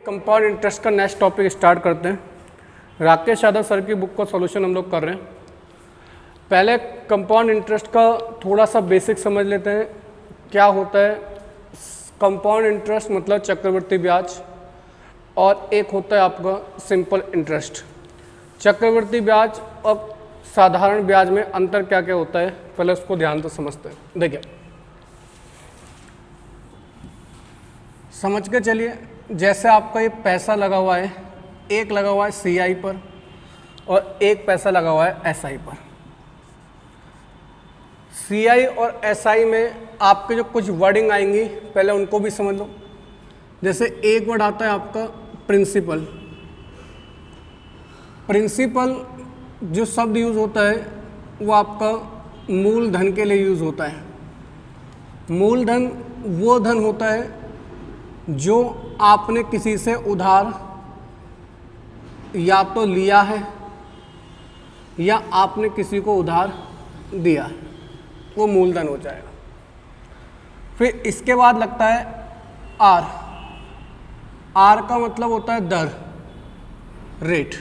Compound interest का next topic start करते हैं। राकेश यादव सर की बुक का सॉल्यूशन हम लोग कर रहे हैं। पहले कंपाउंड इंटरेस्ट का थोड़ा सा बेसिक समझ लेते हैं, क्या होता है। कंपाउंड इंटरेस्ट मतलब चक्रवृद्धि ब्याज, और एक होता है आपका सिंपल इंटरेस्ट। चक्रवृद्धि ब्याज और साधारण ब्याज में अंतर क्या क्या होता है, पहले उसको ध्यान से समझते हैं। देखिए, समझ के चलिए। जैसे आपका ये पैसा लगा हुआ है, एक लगा हुआ है CI पर और एक पैसा लगा हुआ है SI पर। CI और SI में आपके जो कुछ वर्डिंग आएंगी पहले उनको भी समझ लो। जैसे एक वर्ड आता है आपका प्रिंसिपल। प्रिंसिपल जो शब्द यूज़ होता है वो आपका मूलधन के लिए यूज़ होता है। मूलधन वो धन होता है जो आपने किसी से उधार या तो लिया है या आपने किसी को उधार दिया है, वो मूलधन हो जाएगा। फिर इसके बाद लगता है R। R का मतलब होता है दर, रेट।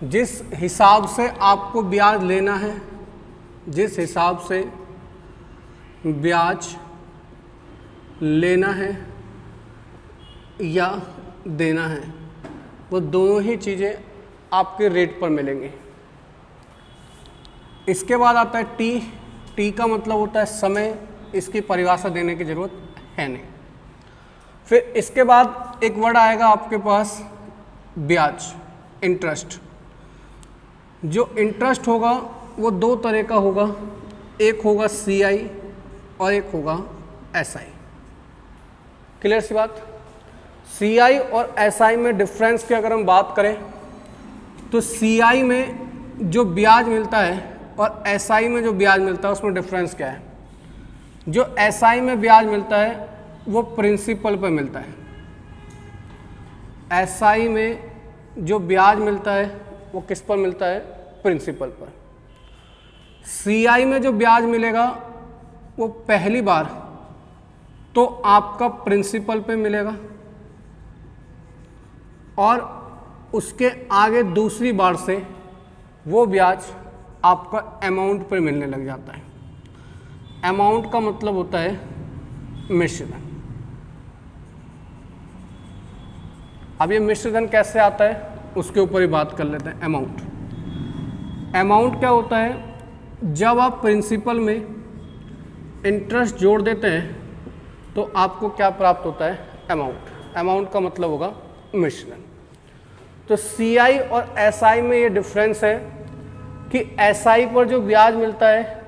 जिस हिसाब से आपको ब्याज लेना है, जिस हिसाब से ब्याज लेना है या देना है, वो दोनों ही चीज़ें आपके रेट पर मिलेंगी। इसके बाद आता है T। T का मतलब होता है समय। इसकी परिभाषा देने की ज़रूरत है नहीं। फिर इसके बाद एक वर्ड आएगा आपके पास ब्याज, इंटरेस्ट। जो इंटरेस्ट होगा वो दो तरह का होगा, एक होगा CI और एक होगा SI। क्लियर सी बात। CI और SI में डिफरेंस की अगर हम बात करें तो CI में जो ब्याज मिलता है और SI में जो ब्याज मिलता है उसमें डिफरेंस क्या है। जो SI में ब्याज मिलता है वो प्रिंसिपल पर मिलता है। SI में जो ब्याज मिलता है वो किस पर मिलता है, प्रिंसिपल पर। CI में जो ब्याज मिलेगा वो पहली बार तो आपका प्रिंसिपल पे मिलेगा और उसके आगे दूसरी बार से वो ब्याज आपका अमाउंट पर मिलने लग जाता है। अमाउंट का मतलब होता है मिश्र धन। अब ये मिश्र धन कैसे आता है उसके ऊपर ही बात कर लेते हैं। अमाउंट क्या होता है, जब आप प्रिंसिपल में इंटरेस्ट जोड़ देते हैं तो आपको क्या प्राप्त होता है, अमाउंट। अमाउंट का मतलब होगा मिश्र धन। तो CI और SI में ये डिफरेंस है कि SI पर जो ब्याज मिलता है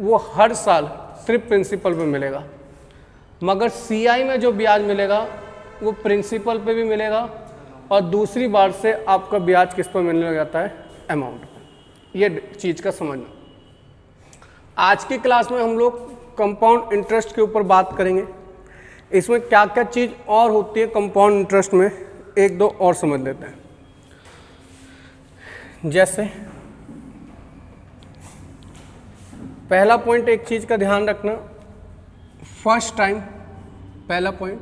वो हर साल सिर्फ प्रिंसिपल पे मिलेगा, मगर CI में जो ब्याज मिलेगा वो प्रिंसिपल पे भी मिलेगा और दूसरी बार से आपका ब्याज किस पर मिलने लग जाता है, अमाउंट पर। ये चीज़ का समझना। आज की क्लास में हम लोग कंपाउंड इंटरेस्ट के ऊपर बात करेंगे। इसमें क्या क्या चीज़ और होती है कंपाउंड इंटरेस्ट में, एक दो और समझ लेते हैं। जैसे पहला पॉइंट, एक चीज़ का ध्यान रखना, फर्स्ट टाइम। पहला point,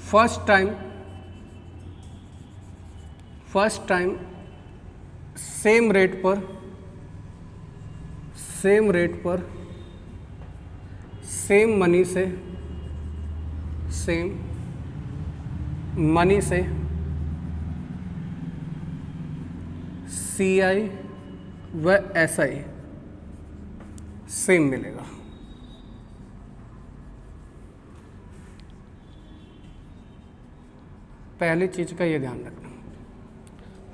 first time same rate पर सेम मनी से CI व SI सेम मिलेगा। पहली चीज़ का ये ध्यान रखना।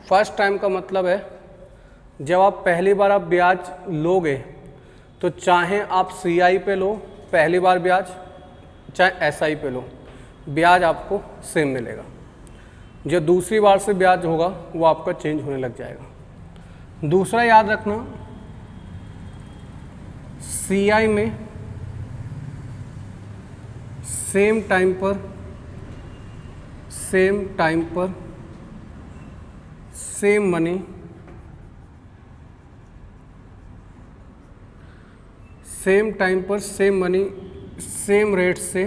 फर्स्ट टाइम का मतलब है जब आप पहली बार आप ब्याज लोगे तो चाहे आप CI पे लो पहली बार ब्याज, चाहे SI पे लो, ब्याज आपको सेम मिलेगा। जो दूसरी बार से ब्याज होगा वो आपका चेंज होने लग जाएगा। दूसरा याद रखना, CI में सेम टाइम पर सेम मनी, सेम टाइम पर सेम मनी सेम रेट से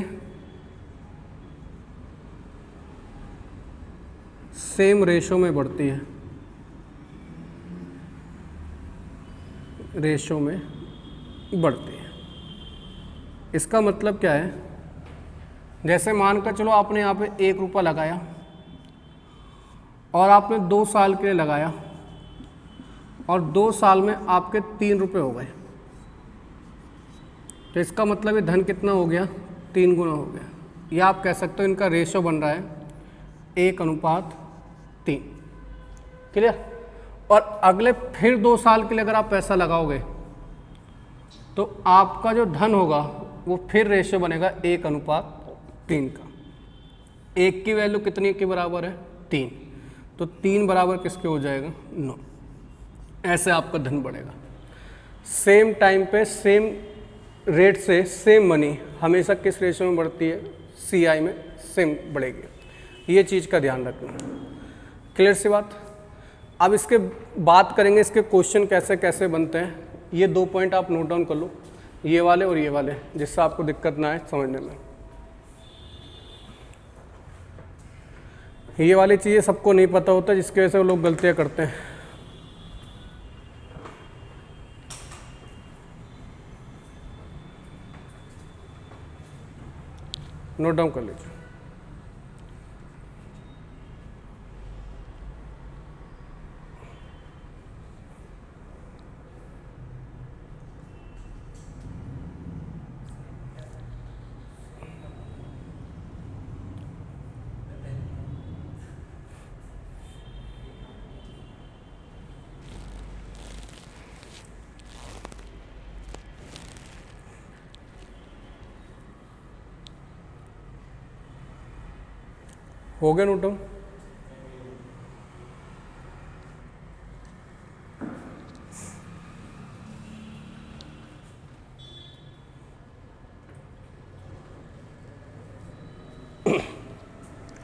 सेम रेशो में बढ़ती है, रेशो में बढ़ती है। इसका मतलब क्या है, जैसे मानकर चलो आपने यहाँ पे 1 रुपया लगाया और आपने 2 साल के लिए लगाया और 2 साल में आपके 3 रुपये हो गए, तो इसका मतलब ये धन कितना हो गया, 3 गुना हो गया। या आप कह सकते हो इनका रेशो बन रहा है 1:3। क्लियर। और अगले फिर 2 साल के लिए अगर आप पैसा लगाओगे तो आपका जो धन होगा वो फिर रेशो बनेगा 1:3 का। 1 की वैल्यू कितनी के बराबर है, 3, तो 3 बराबर किसके हो जाएगा, 9। ऐसे आपका धन बढ़ेगा। सेम टाइम पे सेम रेट से सेम मनी हमेशा किस रेशो में बढ़ती है, CI में सेम बढ़ेगी। ये चीज़ का ध्यान रखना। क्लियर सी बात। अब इसके बात करेंगे इसके क्वेश्चन कैसे कैसे बनते हैं। ये 2 पॉइंट आप नोट डाउन कर लो, ये वाले और ये वाले, जिससे आपको दिक्कत ना आए समझने में। ये वाली चीज़ें सबको नहीं पता होता, जिसकी वजह से वो लोग गलतियाँ करते हैं। नोट डाउन कर लीजिए। हो गया नोट डाउन।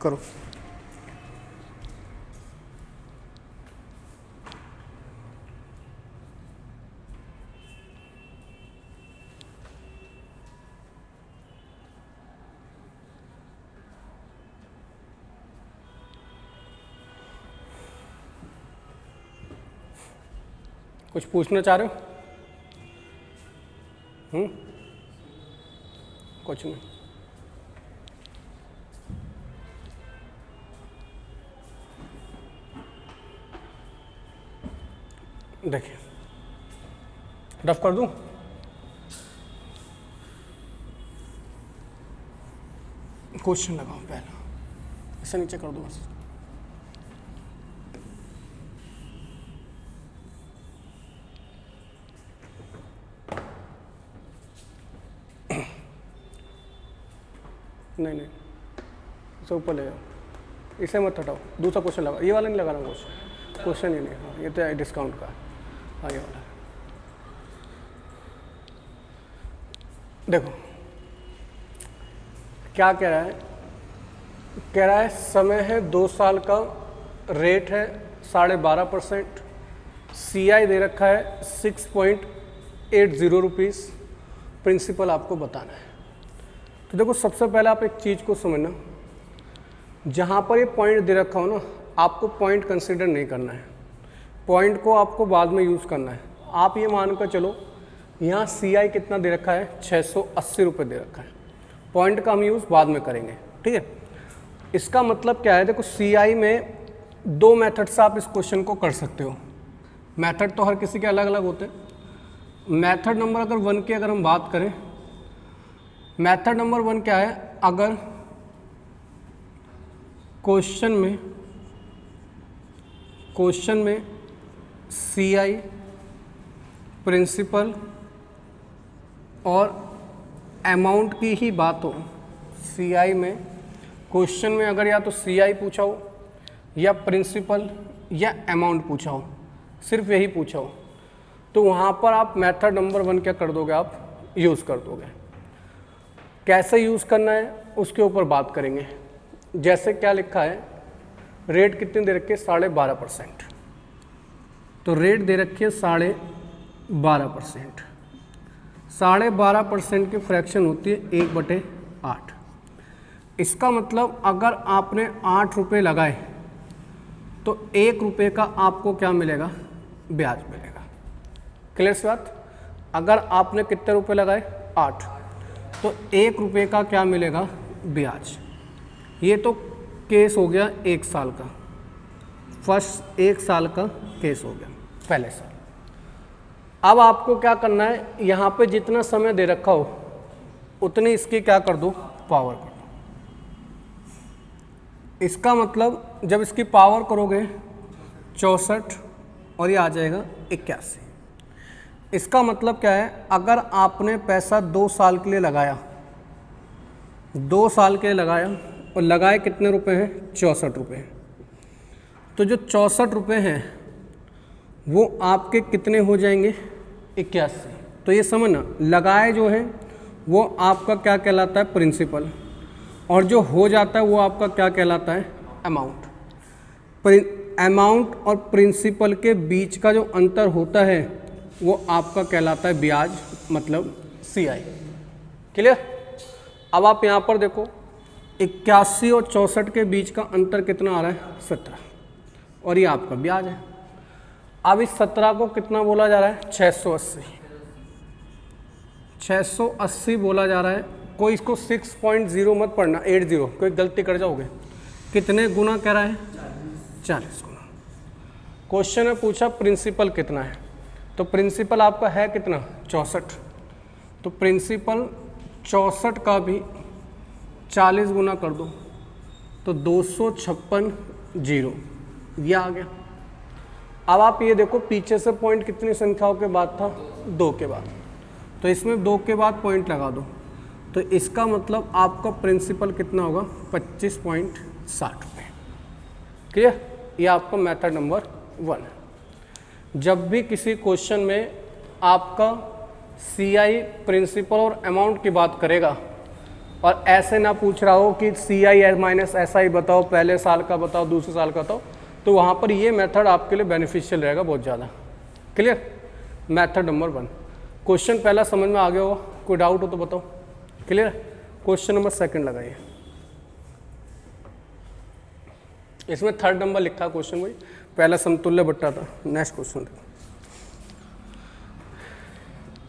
करो। कुछ पूछना चाह रहे हो? कुछ नहीं। देखिए, रफ कर दूं? क्वेश्चन लगाओ पहला, इसे नीचे कर दो बस। नहीं नहीं, इसे ऊपर ले जाओ, इसे मत हटाओ, दूसरा क्वेश्चन लगा। ये वाला नहीं लगाना क्वेश्चन ही नहीं। हाँ, ये तो डिस्काउंट का। हाँ, ये वाला देखो क्या कह रहा है। कह रहा है समय है 2 साल का, रेट है 12.5%, CI दे रखा है 6.80 रुपीज़, प्रिंसिपल आपको बताना है। तो देखो सबसे पहले आप एक चीज़ को समझना, जहाँ पर ये पॉइंट दे रखा हो ना, आपको पॉइंट कंसीडर नहीं करना है, पॉइंट को आपको बाद में यूज़ करना है। आप ये मानकर चलो यहाँ CI कितना दे रखा है, 680 रुपये दे रखा है, पॉइंट का हम यूज़ बाद में करेंगे, ठीक है। इसका मतलब क्या है, देखो CI में 2 मेथड से आप इस क्वेश्चन को कर सकते हो। मेथड तो हर किसी के अलग अलग होते हैं। मेथड नंबर अगर 1 की अगर हम बात करें, मेथड नंबर 1 क्या है, अगर क्वेश्चन में CI, प्रिंसिपल और अमाउंट की ही बात हो, CI में क्वेश्चन में अगर या तो CI पूछा हो या प्रिंसिपल या अमाउंट पूछा हो, सिर्फ यही पूछा हो, तो वहाँ पर आप मेथड नंबर 1 क्या कर दोगे, आप यूज़ कर दोगे। कैसे यूज़ करना है उसके ऊपर बात करेंगे। जैसे क्या लिखा है, रेट कितनी दे रखी है, 12.5%, तो रेट दे रखी है 12.5%। 12.5% की फ्रैक्शन होती है 1/8। इसका मतलब अगर आपने 8 रुपये लगाए तो 1 रुपये का आपको क्या मिलेगा, ब्याज मिलेगा। क्लियर सी बात। अगर आपने कितने रुपए लगाए, 8, तो 1 रुपये का क्या मिलेगा, ब्याज। ये तो केस हो गया 1 साल का, फर्स्ट 1 साल का केस हो गया, पहले साल। अब आपको क्या करना है, यहाँ पे जितना समय दे रखा हो उतनी इसकी क्या कर दो, पावर कर दो। इसका मतलब जब इसकी पावर करोगे 64 और ये आ जाएगा 81। इसका मतलब क्या है, अगर आपने पैसा 2 साल के लिए लगाया, 2 साल के लिए लगाया और लगाए कितने रुपए हैं, 64 रुपये, तो जो 64 रुपये हैं वो आपके कितने हो जाएंगे, 81। तो ये समझना, लगाए जो हैं वो आपका क्या कहलाता है, प्रिंसिपल, और जो हो जाता है वो आपका क्या कहलाता है, अमाउंट। अमाउंट और प्रिंसिपल के बीच का जो अंतर होता है वो आपका कहलाता है ब्याज, मतलब CI। क्लियर। अब आप यहाँ पर देखो 81 और 64 के बीच का अंतर कितना आ रहा है, 17, और ये आपका ब्याज है। अब इस 17 को कितना बोला जा रहा है, 680, 680 बोला जा रहा है। कोई इसको 6.0 मत पढ़ना, 80, कोई गलती कर जाओगे। कितने गुना कह रहा है, 40 गुना। क्वेश्चन में पूछा प्रिंसिपल कितना है, तो प्रिंसिपल आपका है कितना, 64, तो प्रिंसिपल 64 का भी 40 गुना कर दो तो 256 जीरो, ये आ गया। अब आप ये देखो पीछे से पॉइंट कितनी संख्याओं के बाद था, 2 के बाद, तो इसमें 2 के बाद पॉइंट लगा दो, तो इसका मतलब आपका प्रिंसिपल कितना होगा, 25.60 रुपये। क्लियर। ये आपका मेथड नंबर 1 है। जब भी किसी क्वेश्चन में आपका CI, प्रिंसिपल और अमाउंट की बात करेगा और ऐसे ना पूछ रहा हो कि CI माइनस SI बताओ, पहले साल का बताओ, दूसरे साल का बताओ, तो वहाँ पर ये मेथड आपके लिए बेनिफिशियल रहेगा बहुत ज़्यादा। क्लियर। Method number 1। क्वेश्चन पहला समझ में आ गया होगा, कोई डाउट हो तो बताओ। क्लियर। क्वेश्चन नंबर 2 लगाइए। इसमें 3rd नंबर लिखा है क्वेश्चन, वही पहला समतुल्य बट्टा था। नेक्स्ट क्वेश्चन देखो,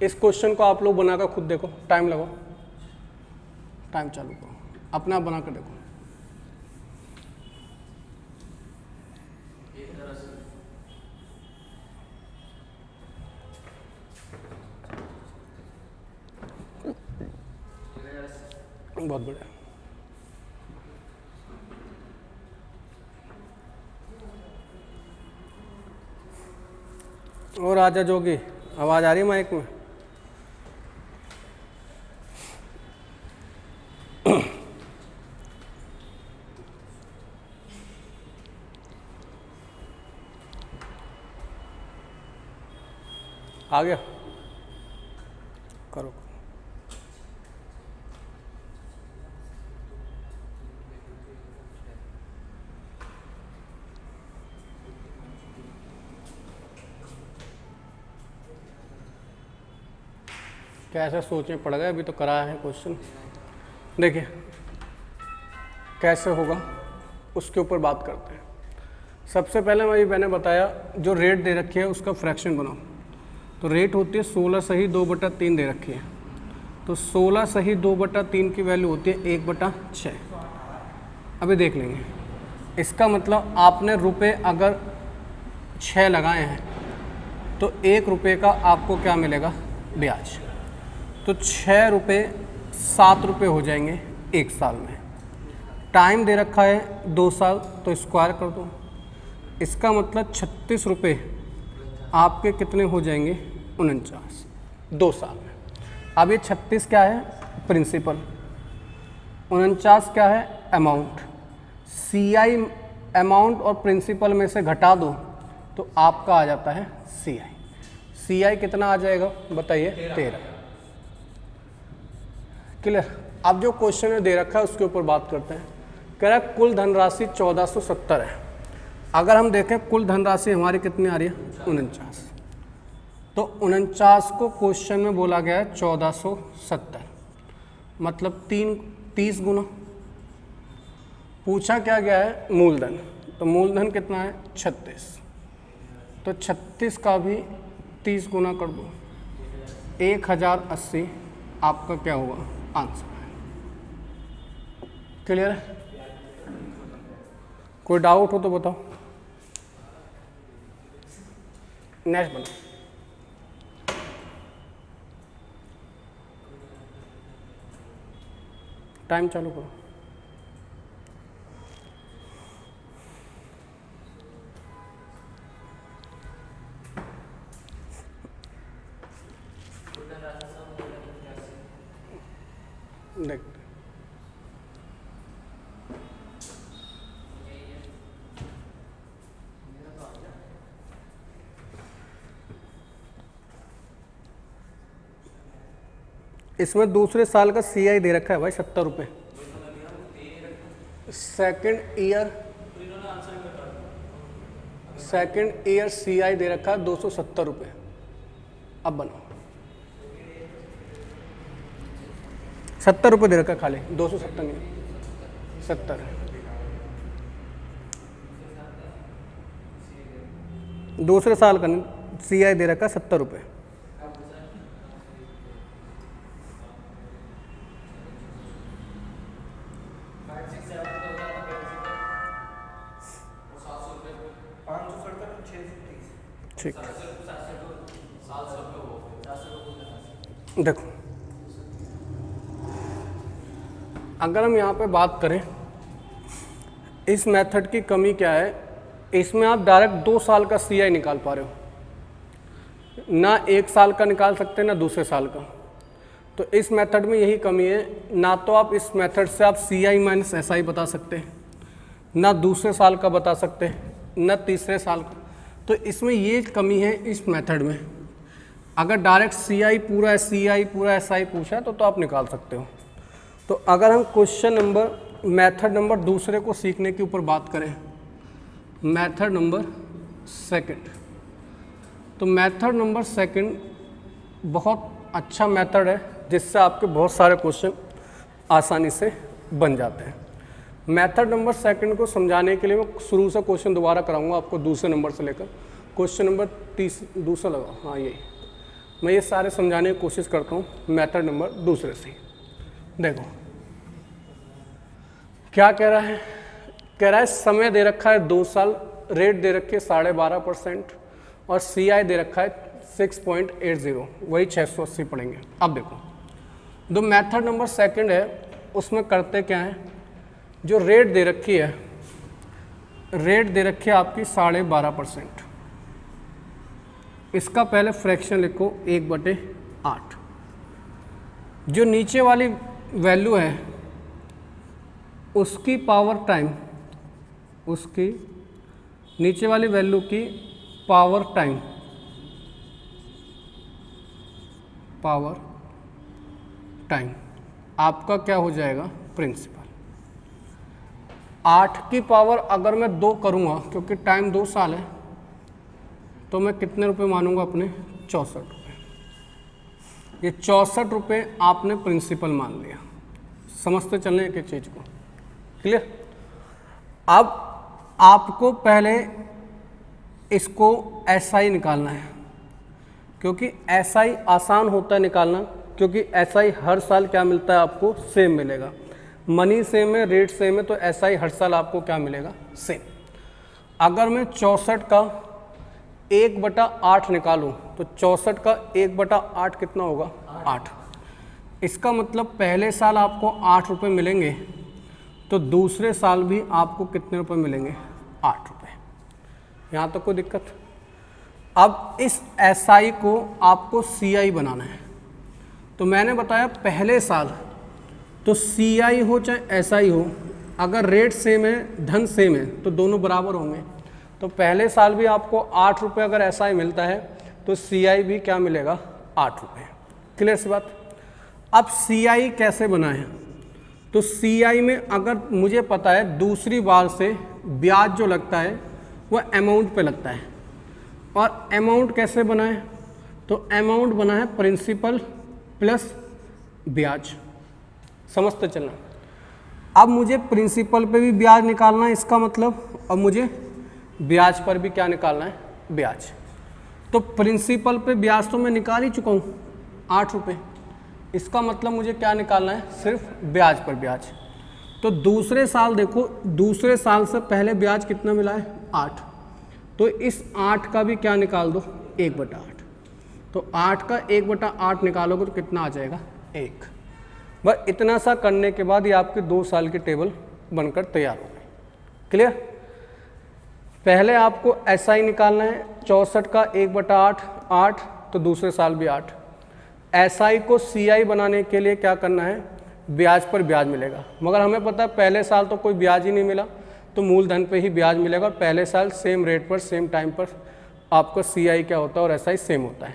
इस क्वेश्चन को आप लोग बनाकर खुद देखो, टाइम लगाओ, टाइम चालू करो, अपना बना कर देखो। बहुत बढ़िया। और आजा जोगी, आवाज आ रही है माइक में? आ गया, करो। कैसे सोचने पड़ गए, अभी तो कराया है क्वेश्चन। देखिए कैसे होगा उसके ऊपर बात करते हैं। सबसे पहले मैंने बताया जो रेट दे रखी है उसका फ्रैक्शन बनाओ। तो रेट होती है 16 सही 2/3 दे रखी है, तो 16 सही 2/3 की वैल्यू होती है 1/6। अभी देख लेंगे, इसका मतलब आपने रुपए अगर 6 लगाए हैं तो 1 रुपये का आपको क्या मिलेगा, ब्याज। तो 6 रुपये 7 रुपये हो जाएंगे 1 साल में। टाइम दे रखा है 2 साल, तो स्क्वायर कर दो, इसका मतलब 36 रुपये आपके कितने हो जाएंगे, 49, 2 साल में। अब ये 36 क्या है, प्रिंसिपल, 49 क्या है, अमाउंट। CI अमाउंट और प्रिंसिपल में से घटा दो तो आपका आ जाता है CI। CI कितना आ जाएगा बताइए, 13। क्लियर। अब जो क्वेश्चन में दे रखा है उसके ऊपर बात करते हैं। कह रहा है कुल धनराशि 1470 है। अगर हम देखें कुल धनराशि हमारी कितनी आ रही है, 49, तो 49 को क्वेश्चन में बोला गया है 1470, मतलब 30 गुना। पूछा क्या गया है, मूलधन। तो मूलधन कितना है 36, तो 36 का भी 30 गुना कर दो, 1080 आपका क्या होगा आंसर है। क्लियर है? कोई डाउट हो तो बताओ। नेक्स्ट बनाओ। टाइम चालू करो। देखते इसमें दूसरे साल का CI दे रखा है भाई 70 रुपये। सेकेंड ईयर CI दे रखा है 270 रुपये। अब बनाओ, 70 रुपये दे रखा है खाली, 270 नहीं, 70 है। दूसरे साल का CI दे रखा है 70 रुपये। ठीक, देखो अगर हम यहाँ पे बात करें, इस मेथड की कमी क्या है, इसमें आप डायरेक्ट 2 साल का CI निकाल पा रहे हो, ना 1 साल का निकाल सकते ना दूसरे साल का। तो इस मेथड में यही कमी है, ना तो आप इस मेथड से आप CI माइनस SI बता सकते, ना दूसरे साल का बता सकते, ना तीसरे साल का। तो इसमें ये कमी है इस मेथड में। अगर डायरेक्ट CI पूरा SI पूछा तो आप निकाल सकते हो। तो अगर हम क्वेश्चन नंबर मेथड नंबर दूसरे को सीखने के ऊपर बात करें, मेथड नंबर सेकंड, तो मेथड नंबर सेकंड बहुत अच्छा मेथड है जिससे आपके बहुत सारे क्वेश्चन आसानी से बन जाते हैं। मेथड नंबर सेकंड को समझाने के लिए मैं शुरू से क्वेश्चन दोबारा कराऊंगा आपको, दूसरे नंबर से लेकर क्वेश्चन नंबर 30 दूसरा लगाओ, हाँ यही मैं ये सारे समझाने की कोशिश करता हूँ मेथड नंबर दूसरे से। देखो क्या कह रहा है, कह रहा है समय दे रखा है 2 साल, रेट दे रखी है 12.5% और CI दे रखा है 6.80, वही 680 पड़ेंगे। अब देखो जो मेथड नंबर सेकंड है उसमें करते क्या है, जो रेट दे रखी है, रेट दे रखी है आपकी 12.5%, इसका पहले फ्रैक्शन लिखो 1/8। जो नीचे वाली वैल्यू है उसकी पावर टाइम, उसकी नीचे वाली वैल्यू की पावर टाइम, आपका क्या हो जाएगा प्रिंसिपल। 8 की पावर अगर मैं 2 करूँगा, क्योंकि टाइम 2 साल है, तो मैं कितने रुपए मानूंगा अपने 64 रुपये। ये 64 रुपये आपने प्रिंसिपल मान लिया। समझते चलने एक एक चीज़ को, क्लियर। अब आपको पहले इसको SI निकालना है, क्योंकि SI आसान होता है निकालना, क्योंकि SI हर साल क्या मिलता है आपको, सेम मिलेगा। मनी सेम है, रेट सेम है, तो SI हर साल आपको क्या मिलेगा, सेम। अगर मैं 64 का 1/8 निकालूं तो 64 का 1/8 कितना होगा, 8। इसका मतलब पहले साल आपको 8 रुपये मिलेंगे, तो दूसरे साल भी आपको कितने रुपए मिलेंगे, 8 रुपये। यहाँ तक कोई दिक्कत। अब इस SI को आपको CI बनाना है। तो मैंने बताया पहले साल तो CI हो चाहे SI हो, अगर रेट सेम है, धन सेम है, तो दोनों बराबर होंगे। तो पहले साल भी आपको 8 रुपये अगर SI मिलता है तो CI भी क्या मिलेगा, 8 रुपये। क्लियर सी बात। अब CI कैसे बनाएं, तो CI में अगर मुझे पता है दूसरी बार से ब्याज जो लगता है वह अमाउंट पे लगता है, और अमाउंट कैसे बनाएं, तो अमाउंट बना है प्रिंसिपल प्लस ब्याज। समझते चलना। अब मुझे प्रिंसिपल पे भी ब्याज निकालना है, इसका मतलब अब मुझे ब्याज पर भी क्या निकालना है, ब्याज। तो प्रिंसिपल पे ब्याज तो मैं निकाल ही चुका हूँ 8 रुपये, इसका मतलब मुझे क्या निकालना है, सिर्फ ब्याज पर ब्याज। तो दूसरे साल देखो, दूसरे साल से पहले ब्याज कितना मिला है, 8, तो इस 8 का भी क्या निकाल दो, 1/8। तो 8 का 1/8 निकालोगे तो कितना आ जाएगा, 1। बस इतना सा करने के बाद ये आपके 2 साल की टेबल बनकर तैयार हो गई। क्लियर। पहले आपको SI निकालना है, 64 का 1/8 8, तो दूसरे साल भी 8। SI को CI बनाने के लिए क्या करना है, ब्याज पर ब्याज मिलेगा, मगर हमें पता है पहले साल तो कोई ब्याज ही नहीं मिला, तो मूलधन पे ही ब्याज मिलेगा, और पहले साल सेम रेट पर सेम टाइम पर आपका CI क्या होता है और SI सेम होता है।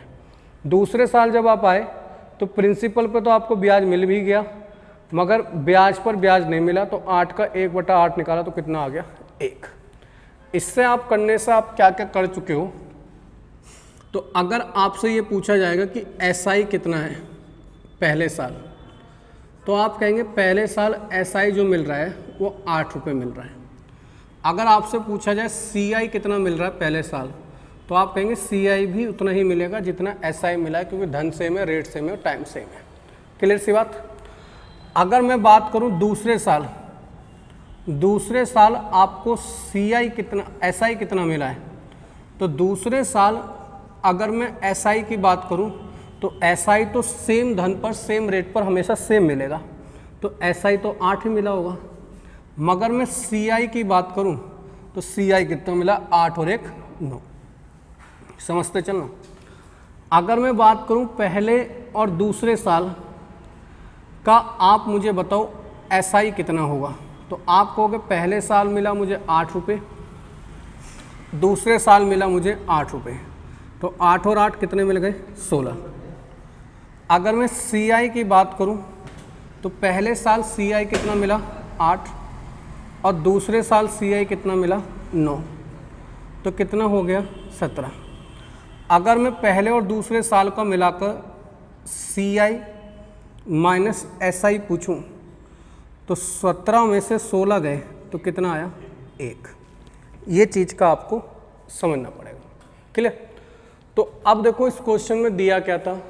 दूसरे साल जब आप आए तो प्रिंसिपल पे तो आपको ब्याज मिल भी गया, मगर ब्याज पर ब्याज नहीं मिला, तो 8 का 1/8 निकाला तो कितना आ गया, 1। इससे आप करने से आप क्या क्या कर चुके हो। तो अगर आपसे ये पूछा जाएगा कि SI कितना है पहले साल, तो आप कहेंगे पहले साल SI जो मिल रहा है वो 8 रुपये मिल रहा है। अगर आपसे पूछा जाए CI कितना मिल रहा है पहले साल, तो आप कहेंगे CI भी उतना ही मिलेगा जितना SI मिला है, क्योंकि धन सेम है, रेट सेम है और टाइम सेम है। क्लियर सी बात। अगर मैं बात करूं दूसरे साल, दूसरे साल आपको CI कितना, SI कितना मिला है, तो दूसरे साल अगर मैं SI की बात करूं तो SI तो सेम धन पर सेम रेट पर हमेशा सेम मिलेगा, तो SI तो 8 ही मिला होगा। मगर मैं CI की बात करूं तो CI कितना मिला, 8 और 1 9। समझते चलना। अगर मैं बात करूं पहले और दूसरे साल का, आप मुझे बताओ SI कितना होगा, तो आप कहोगे पहले साल मिला मुझे 8 रुपये, दूसरे साल मिला मुझे 8 रुपये, तो 8 और 8 कितने मिल गए, 16। अगर मैं CI की बात करूं तो पहले साल CI कितना मिला, 8, और दूसरे साल CI कितना मिला, 9, तो कितना हो गया, 17। अगर मैं पहले और दूसरे साल का मिलाकर CI माइनस SI पूछूं तो 17 में से 16 गए तो कितना आया, 1। ये चीज़ का आपको समझना पड़ेगा। क्लियर। तो अब देखो इस क्वेश्चन में दिया क्या था,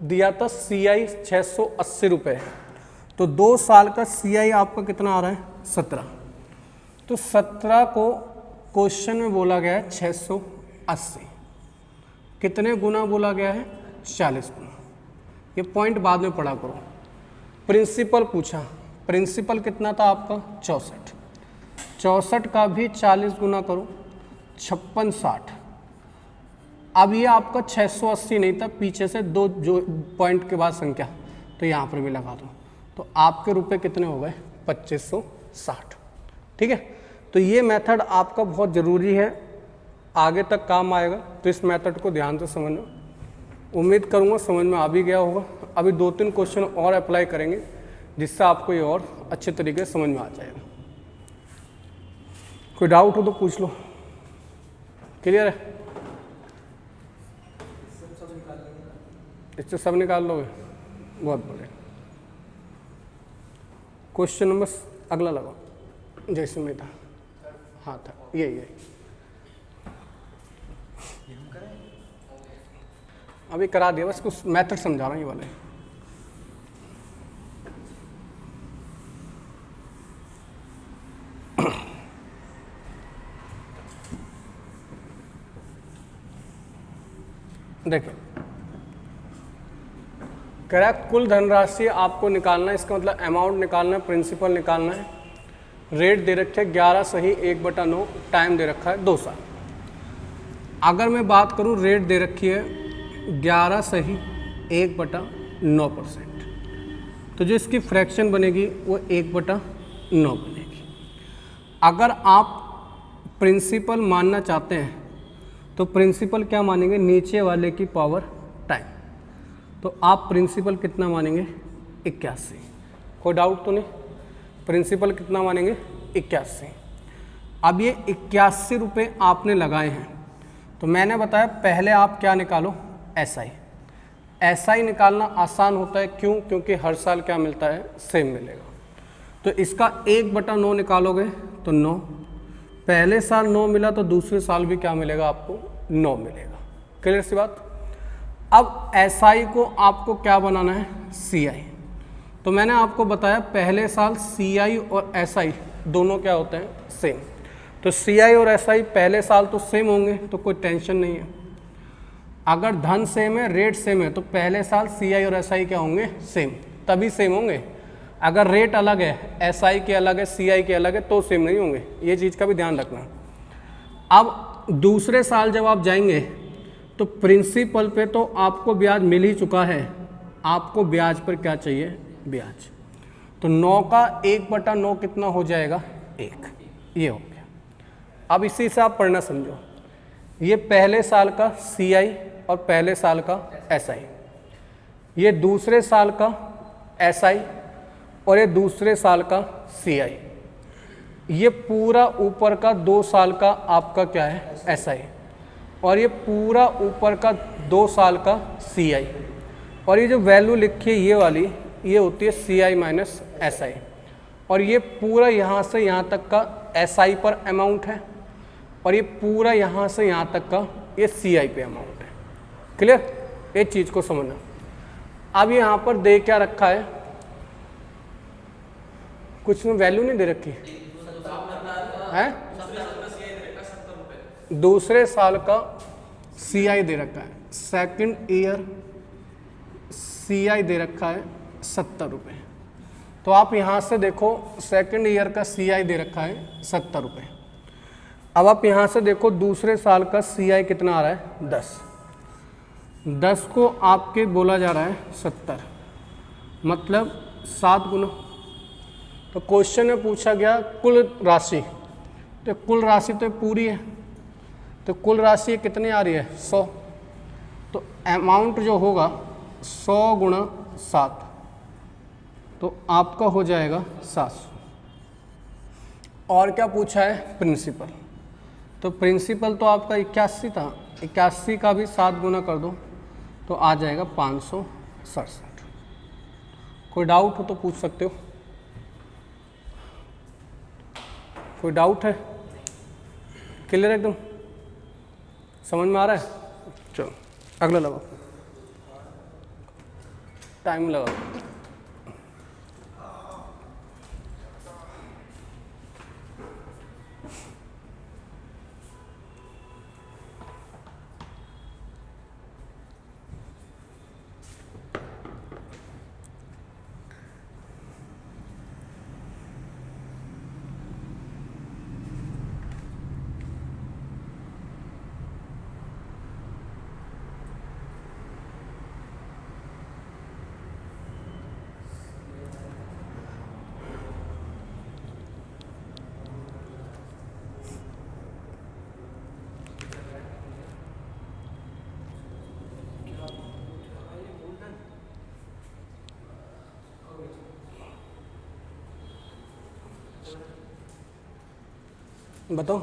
दिया था CI 680 रुपये, तो 2 साल का CI आपका कितना आ रहा है, 17। तो 17 को क्वेश्चन में बोला गया है 680, कितने गुना बोला गया है, 40 गुना। ये पॉइंट बाद में पढ़ा करो। प्रिंसिपल पूछा, प्रिंसिपल कितना था आपका, 64, 64 का भी 40 गुना करो, 56 60। अब ये आपका 680 नहीं था, पीछे से 2 जो पॉइंट के बाद संख्या, तो यहाँ पर भी लगा दो, तो आपके रुपए कितने हो गए, 2560। ठीक है। तो ये मेथड आपका बहुत ज़रूरी है, आगे तक काम आएगा, तो इस मेथड को ध्यान से समझना। उम्मीद करूँगा समझ में आ भी गया होगा। अभी 2-3 क्वेश्चन और अप्लाई करेंगे जिससे आपको ये और अच्छे तरीके से समझ में आ जाएगा। कोई डाउट हो तो पूछ लो। क्लियर है, इससे सब निकाल लोगे, बहुत बढ़िया। क्वेश्चन नंबर अगला लगाओ, जैसे में था, हाँ था, यही अभी करा दिया, बस कुछ मेथड समझा रहा हूँ ये वाले। देखिए, कह रहा है कुल धनराशि आपको निकालना है, इसका मतलब अमाउंट निकालना है, प्रिंसिपल निकालना है। रेट दे रखे 11 सही 1/9, टाइम दे रखा है 2 साल। अगर मैं बात करूं, रेट दे रखी है 11 सही 1/9%, तो जो इसकी फ्रैक्शन बनेगी वो 1/9 बनेगी। अगर आप प्रिंसिपल मानना चाहते हैं तो प्रिंसिपल क्या मानेंगे, नीचे वाले की पावर टाइम, तो आप प्रिंसिपल कितना मानेंगे, 81। कोई डाउट तो नहीं, प्रिंसिपल कितना मानेंगे, 81। अब ये 81 रुपये आपने लगाए हैं, तो मैंने बताया पहले आप क्या निकालो, SI। SI निकालना आसान होता है, क्यों, क्योंकि हर साल क्या मिलता है, सेम मिलेगा। तो इसका 1/9 निकालोगे तो 9, पहले साल 9 मिला तो दूसरे साल भी क्या मिलेगा आपको, 9 मिलेगा। क्लियर सी बात। अब SI को आपको क्या बनाना है, CI। तो मैंने आपको बताया पहले साल CI और SI दोनों क्या होते हैं, सेम। तो CI और SI पहले साल तो सेम होंगे, तो कोई टेंशन नहीं है। अगर धन सेम है, रेट सेम है, तो पहले साल CI और SI क्या होंगे, सेम, तभी सेम होंगे। अगर रेट अलग है, SI के अलग है, CI के अलग है, तो सेम नहीं होंगे। ये चीज़ का भी ध्यान रखना। अब दूसरे साल जब आप जाएंगे तो प्रिंसिपल पे तो आपको ब्याज मिल ही चुका है, आपको ब्याज पर क्या चाहिए, ब्याज। तो 9 का 1/9 कितना हो जाएगा, 1। ये हो गया। अब इसी से आप पढ़ना समझो। ये पहले साल का CI और पहले साल का SI, ये दूसरे साल का SI और ये दूसरे साल का CI, ये पूरा ऊपर का 2 साल का आपका क्या है, SI, और ये पूरा ऊपर का 2 साल का CI, और ये जो वैल्यू लिखी है ये वाली, ये होती है CI माइनस SI, और ये पूरा यहाँ से यहाँ तक का SI पर अमाउंट है, और ये पूरा यहाँ से यहाँ तक का ये CI पे अमाउंट है। क्लियर, एक चीज़ को समझना। अब यहाँ पर दे क्या रखा है, कुछ में वैल्यू नहीं दे रखी है, दूसरे साल का CI दे रखा है, सेकंड ईयर CI दे रखा है 70 रुपये। तो आप यहाँ से देखो, सेकंड ईयर का CI दे रखा है 70 रुपये। अब आप यहाँ से देखो दूसरे साल का CI कितना आ रहा है, 10। 10 को आपके बोला जा रहा है 70, मतलब 7 गुना। तो क्वेश्चन में पूछा गया कुल राशि, तो कुल राशि तो पूरी है, तो कुल राशि कितनी आ रही है, 100। तो अमाउंट जो होगा 100 गुणा 7, तो आपका हो जाएगा 700। और क्या पूछा है, प्रिंसिपल। तो प्रिंसिपल तो आपका 81 था, 81 का भी 7 गुना कर दो तो आ जाएगा 567। कोई डाउट हो तो पूछ सकते हो, कोई डाउट है, क्लियर एकदम, समझ में आ रहा है। चलो अगला लगाओ, टाइम लगाओ। बताओ।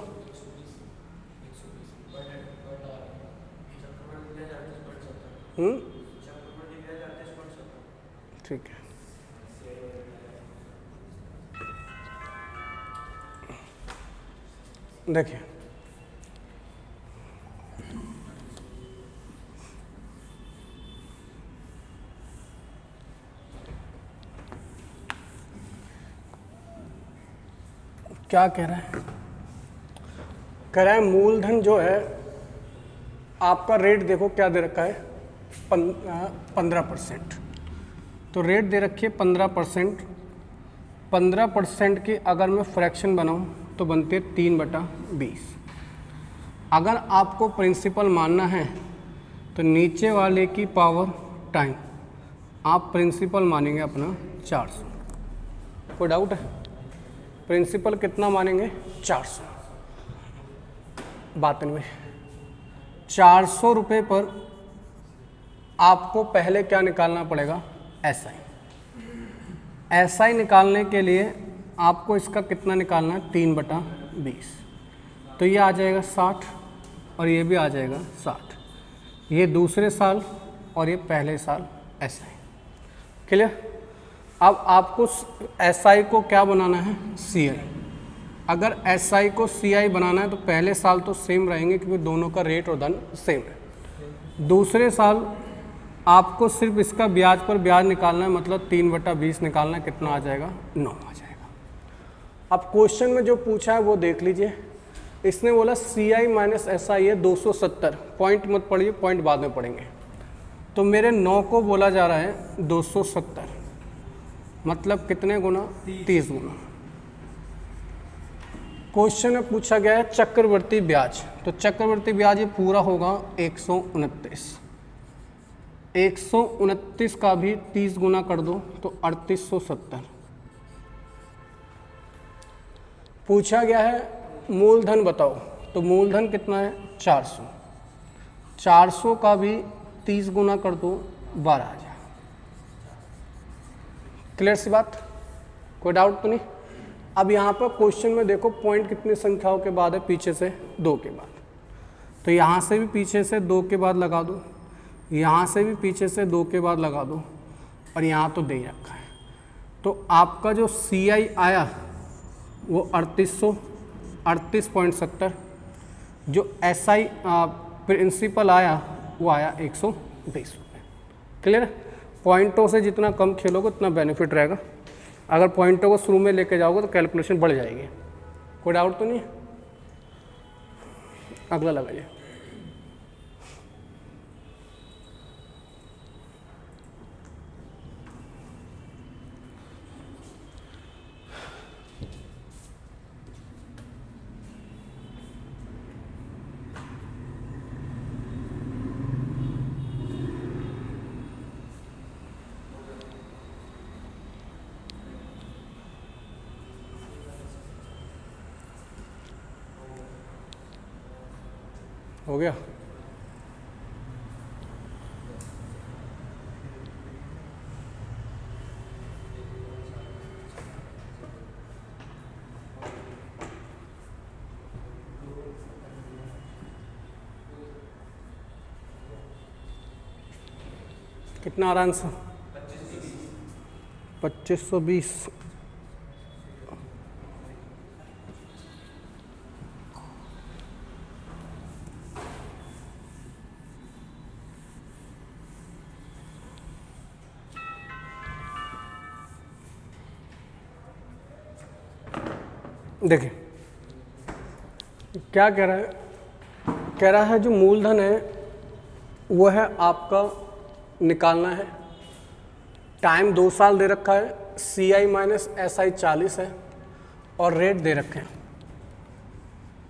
ठीक है, देखिए क्या कह रहा है, कह रहा है मूलधन जो है आपका, रेट देखो क्या दे रखा है, 15%। तो रेट दे रखी है 15%। 15% की अगर मैं फ्रैक्शन बनाऊं तो बनती है 3/20। अगर आपको प्रिंसिपल मानना है तो नीचे वाले की पावर टाइम आप प्रिंसिपल मानेंगे अपना 400। कोई डाउट है, प्रिंसिपल कितना मानेंगे, 400। बात में 400 रुपये पर आपको पहले क्या निकालना पड़ेगा, SI। SI निकालने के लिए आपको इसका कितना निकालना है, 3/20। तो ये आ जाएगा 60 और ये भी आ जाएगा 60। ये दूसरे साल और ये पहले साल SI। क्लियर। अब आपको SI को क्या बनाना है, CI। अगर SI को CI बनाना है तो पहले साल तो सेम रहेंगे क्योंकि दोनों का रेट और धन सेम है। दूसरे साल आपको सिर्फ इसका ब्याज पर ब्याज निकालना है, मतलब 3/20 निकालना है, कितना आ जाएगा, 9 आ जाएगा। अब क्वेश्चन में जो पूछा है वो देख लीजिए। इसने बोला CI माइनस SI है 270, पॉइंट मत पढ़िए, पॉइंट बाद में पढ़ेंगे। तो मेरे 9 को बोला जा रहा है 270, मतलब कितने गुना, 30 गुना। क्वेश्चन में पूछा गया है चक्रवर्ती ब्याज, तो चक्रवर्ती ब्याज ये पूरा होगा 129। 129 का भी 30 गुना कर दो तो 3870। पूछा गया है मूलधन बताओ, तो मूलधन कितना है, 400। 400 का भी 30 गुना कर दो, 12,000। क्लियर सी बात, कोई डाउट तो नहीं। अब यहाँ पर क्वेश्चन में देखो पॉइंट कितनी संख्याओं के बाद है, पीछे से 2 के बाद, तो यहाँ से भी पीछे से 2 के बाद लगा दो, यहाँ से भी पीछे से 2 के बाद लगा दो, और यहाँ तो दे ही रखा है। तो आपका जो CI आया वो 3870, जो SI प्रिंसिपल आया वो आया 120 रुपये। क्लियर, पॉइंटों से जितना कम खेलोगे उतना बेनिफिट रहेगा। अगर पॉइंटों को शुरू में लेके जाओगे तो कैलकुलेशन बढ़ जाएगी। कोई डाउट तो नहीं है, अगला लगाइए। हो गया, कितना आ रहा आंसर, 2520। देखिए क्या कह रहा है, कह रहा है जो मूलधन है वो है आपका निकालना है। टाइम 2 साल दे रखा है, CI माइनस SI 40 है, और रेट दे रखे हैं।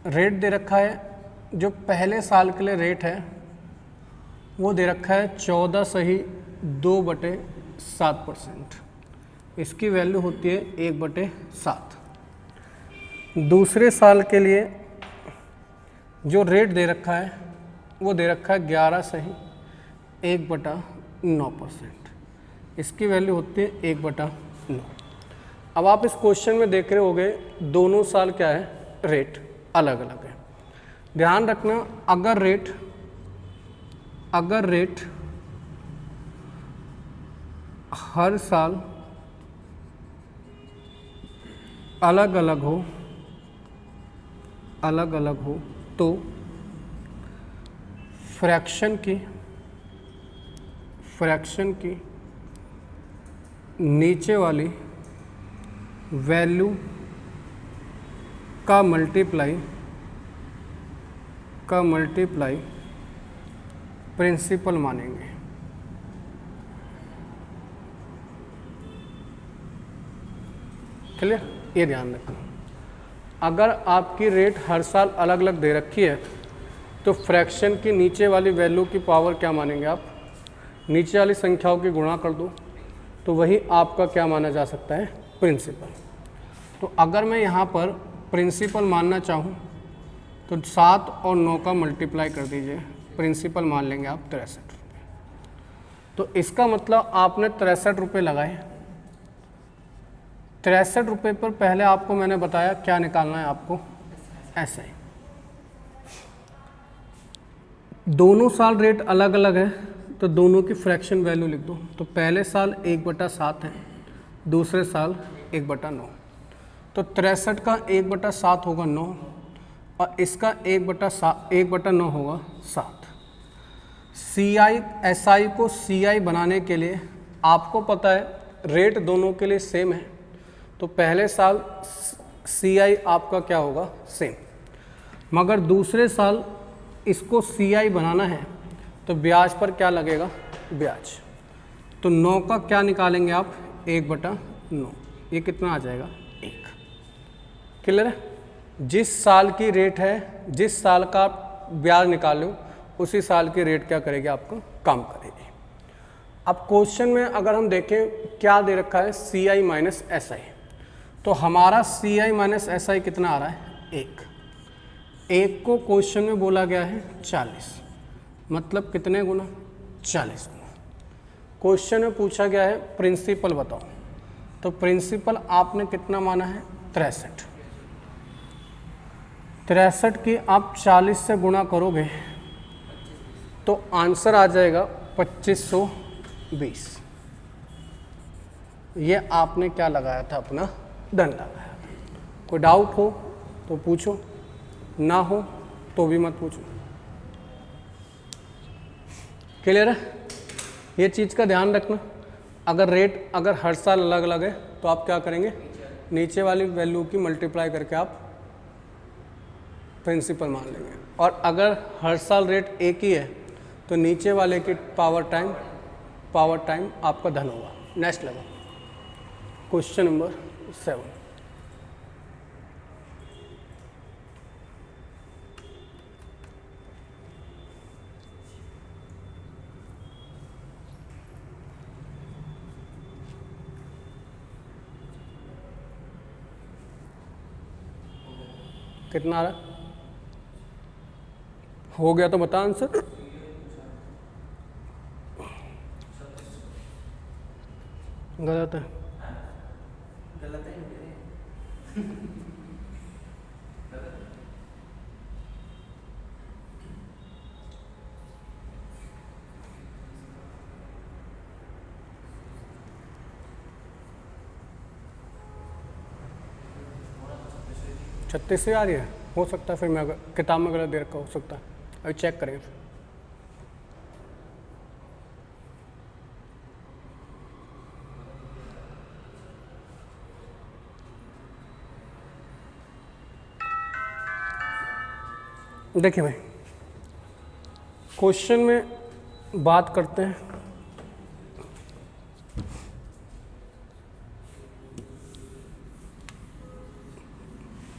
रेट दे रखा है, जो पहले साल के लिए रेट है वो दे रखा है 14/2/7%। इसकी वैल्यू होती है 1/7। दूसरे साल के लिए जो रेट दे रखा है वो दे रखा है 11/1/9%। इसकी वैल्यू होती है 1/9। अब आप इस क्वेश्चन में देख रहे होगे दोनों साल क्या है, रेट अलग अलग है। ध्यान रखना, अगर रेट हर साल अलग अलग हो तो फ्रैक्शन की नीचे वाली वैल्यू का मल्टीप्लाई प्रिंसिपल मानेंगे। क्लियर, ये ध्यान रखना। अगर आपकी रेट हर साल अलग अलग दे रखी है तो फ्रैक्शन की नीचे वाली वैल्यू की पावर क्या मानेंगे आप, नीचे वाली संख्याओं की गुणा कर दो, तो वही आपका क्या माना जा सकता है, प्रिंसिपल। तो अगर मैं यहाँ पर प्रिंसिपल मानना चाहूँ तो 7 और 9 का मल्टीप्लाई कर दीजिए, प्रिंसिपल मान लेंगे आप 63 रुपये। तो इसका मतलब आपने 63 रुपये लगाए। 63 रुपये पर पहले आपको मैंने बताया क्या निकालना है आपको, ऐसा ही। दोनों साल रेट अलग अलग है तो दोनों की फ्रैक्शन वैल्यू लिख दो। तो पहले साल 1/7 है, दूसरे साल 1/9। तो 63 का 1/7 होगा 9 और इसका 1/9 होगा 7। SI को CI बनाने के लिए आपको पता है रेट दोनों के लिए सेम है, तो पहले साल CI आपका क्या होगा, सेम। मगर दूसरे साल इसको CI बनाना है तो ब्याज पर क्या लगेगा, ब्याज। तो 9 का क्या निकालेंगे आप, 1/9, ये कितना आ जाएगा, 1। क्लियर है? जिस साल की रेट है, जिस साल का आप ब्याज निकालो उसी साल की रेट क्या करेगी, आपको काम करेगी। अब क्वेश्चन में अगर हम देखें क्या दे रखा है, CI माइनस SI, तो हमारा CI माइनस SI कितना आ रहा है, 1 को क्वेश्चन में बोला गया है 40, मतलब कितने गुना, 40 गुना। क्वेश्चन में पूछा गया है प्रिंसिपल बताओ, तो प्रिंसिपल आपने कितना माना है, 63। 63 की आप 40 से गुणा करोगे तो आंसर आ जाएगा 2520। ये आपने क्या लगाया था, अपना धन लगाया। कोई डाउट हो तो पूछो, ना हो तो भी मत पूछो। क्लियर है? ये चीज़ का ध्यान रखना। अगर रेट अगर हर साल अलग अलग है तो आप क्या करेंगे, नीचे वाली वैल्यू की मल्टीप्लाई करके आप प्रिंसिपल मान लेंगे, और अगर हर साल रेट एक ही है तो नीचे वाले की पावर टाइम आपका धन होगा। नेक्स्ट लगा क्वेश्चन नंबर 7। कितना आ रहा, हो गया तो बता आंसर। गलत है, गलत है। 36 से आ रही है, हो सकता है फिर मैं किताब में गलत दे रखा, हो सकता है, अभी चेक करेंगे फिर। देखिए भाई, क्वेश्चन में बात करते हैं,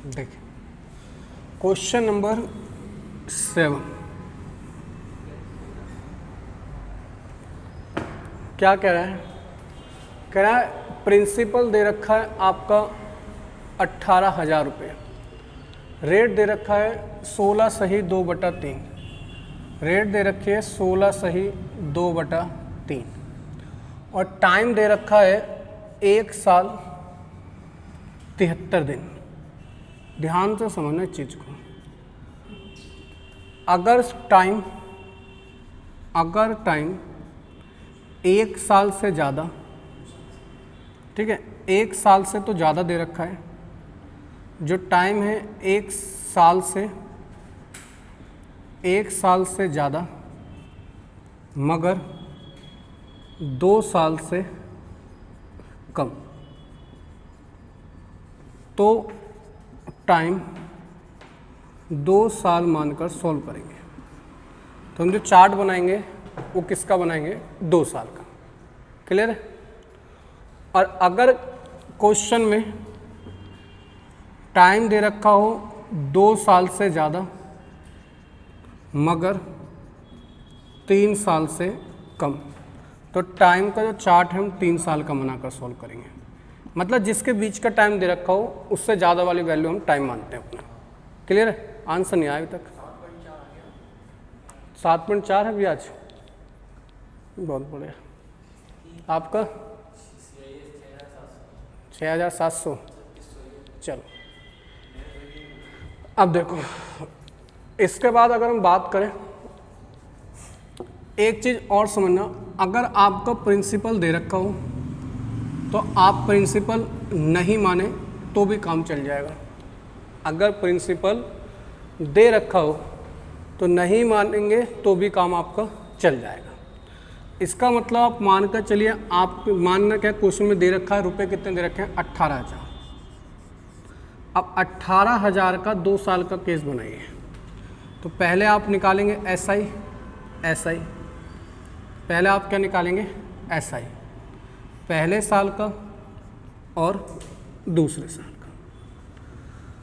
देखिए क्वेश्चन नंबर 7 क्या कह रहा है, कह रहा है प्रिंसिपल दे रखा है आपका 18,000 रुपये, रेट दे रखा है 16 सही 2/3, रेट दे रखी है 16 सही 2/3, और टाइम दे रखा है 1 साल 73 दिन। ध्यान से समझना इस चीज़ को। अगर टाइम 1 साल से ज़्यादा, ठीक है, 1 साल से तो ज़्यादा दे रखा है, जो टाइम है 1 साल से ज़्यादा मगर 2 साल से कम, तो टाइम 2 साल मानकर सॉल्व करेंगे। तो हम जो चार्ट बनाएंगे वो किसका बनाएंगे, 2 साल का। क्लियर है? और अगर क्वेश्चन में टाइम दे रखा हो 2 साल से ज़्यादा मगर 3 साल से कम, तो टाइम का जो चार्ट है हम 3 साल का बनाकर सॉल्व करेंगे। मतलब जिसके बीच का टाइम दे रखा हो उससे ज़्यादा वाली वैल्यू हम टाइम मानते हैं अपना। क्लियर है? आंसर नहीं आया अभी तक। 7.4 है ब्याज, बहुत बढ़िया। आपका 6,700। चलो अब देखो, इसके बाद अगर हम बात करें, एक चीज़ और समझना, अगर आपका प्रिंसिपल दे रखा हो तो आप प्रिंसिपल नहीं माने तो भी काम चल जाएगा। अगर प्रिंसिपल दे रखा हो तो नहीं मानेंगे तो भी काम आपका चल जाएगा। इसका मतलब आप मानकर चलिए, आप मानना क्या क्वेश्चन में दे रखा है रुपए कितने दे रखे हैं 18,000। अब 18,000 का 2 साल का केस बनाइए। तो पहले आप निकालेंगे SI, पहले आप क्या निकालेंगे SI, पहले साल का और दूसरे साल का।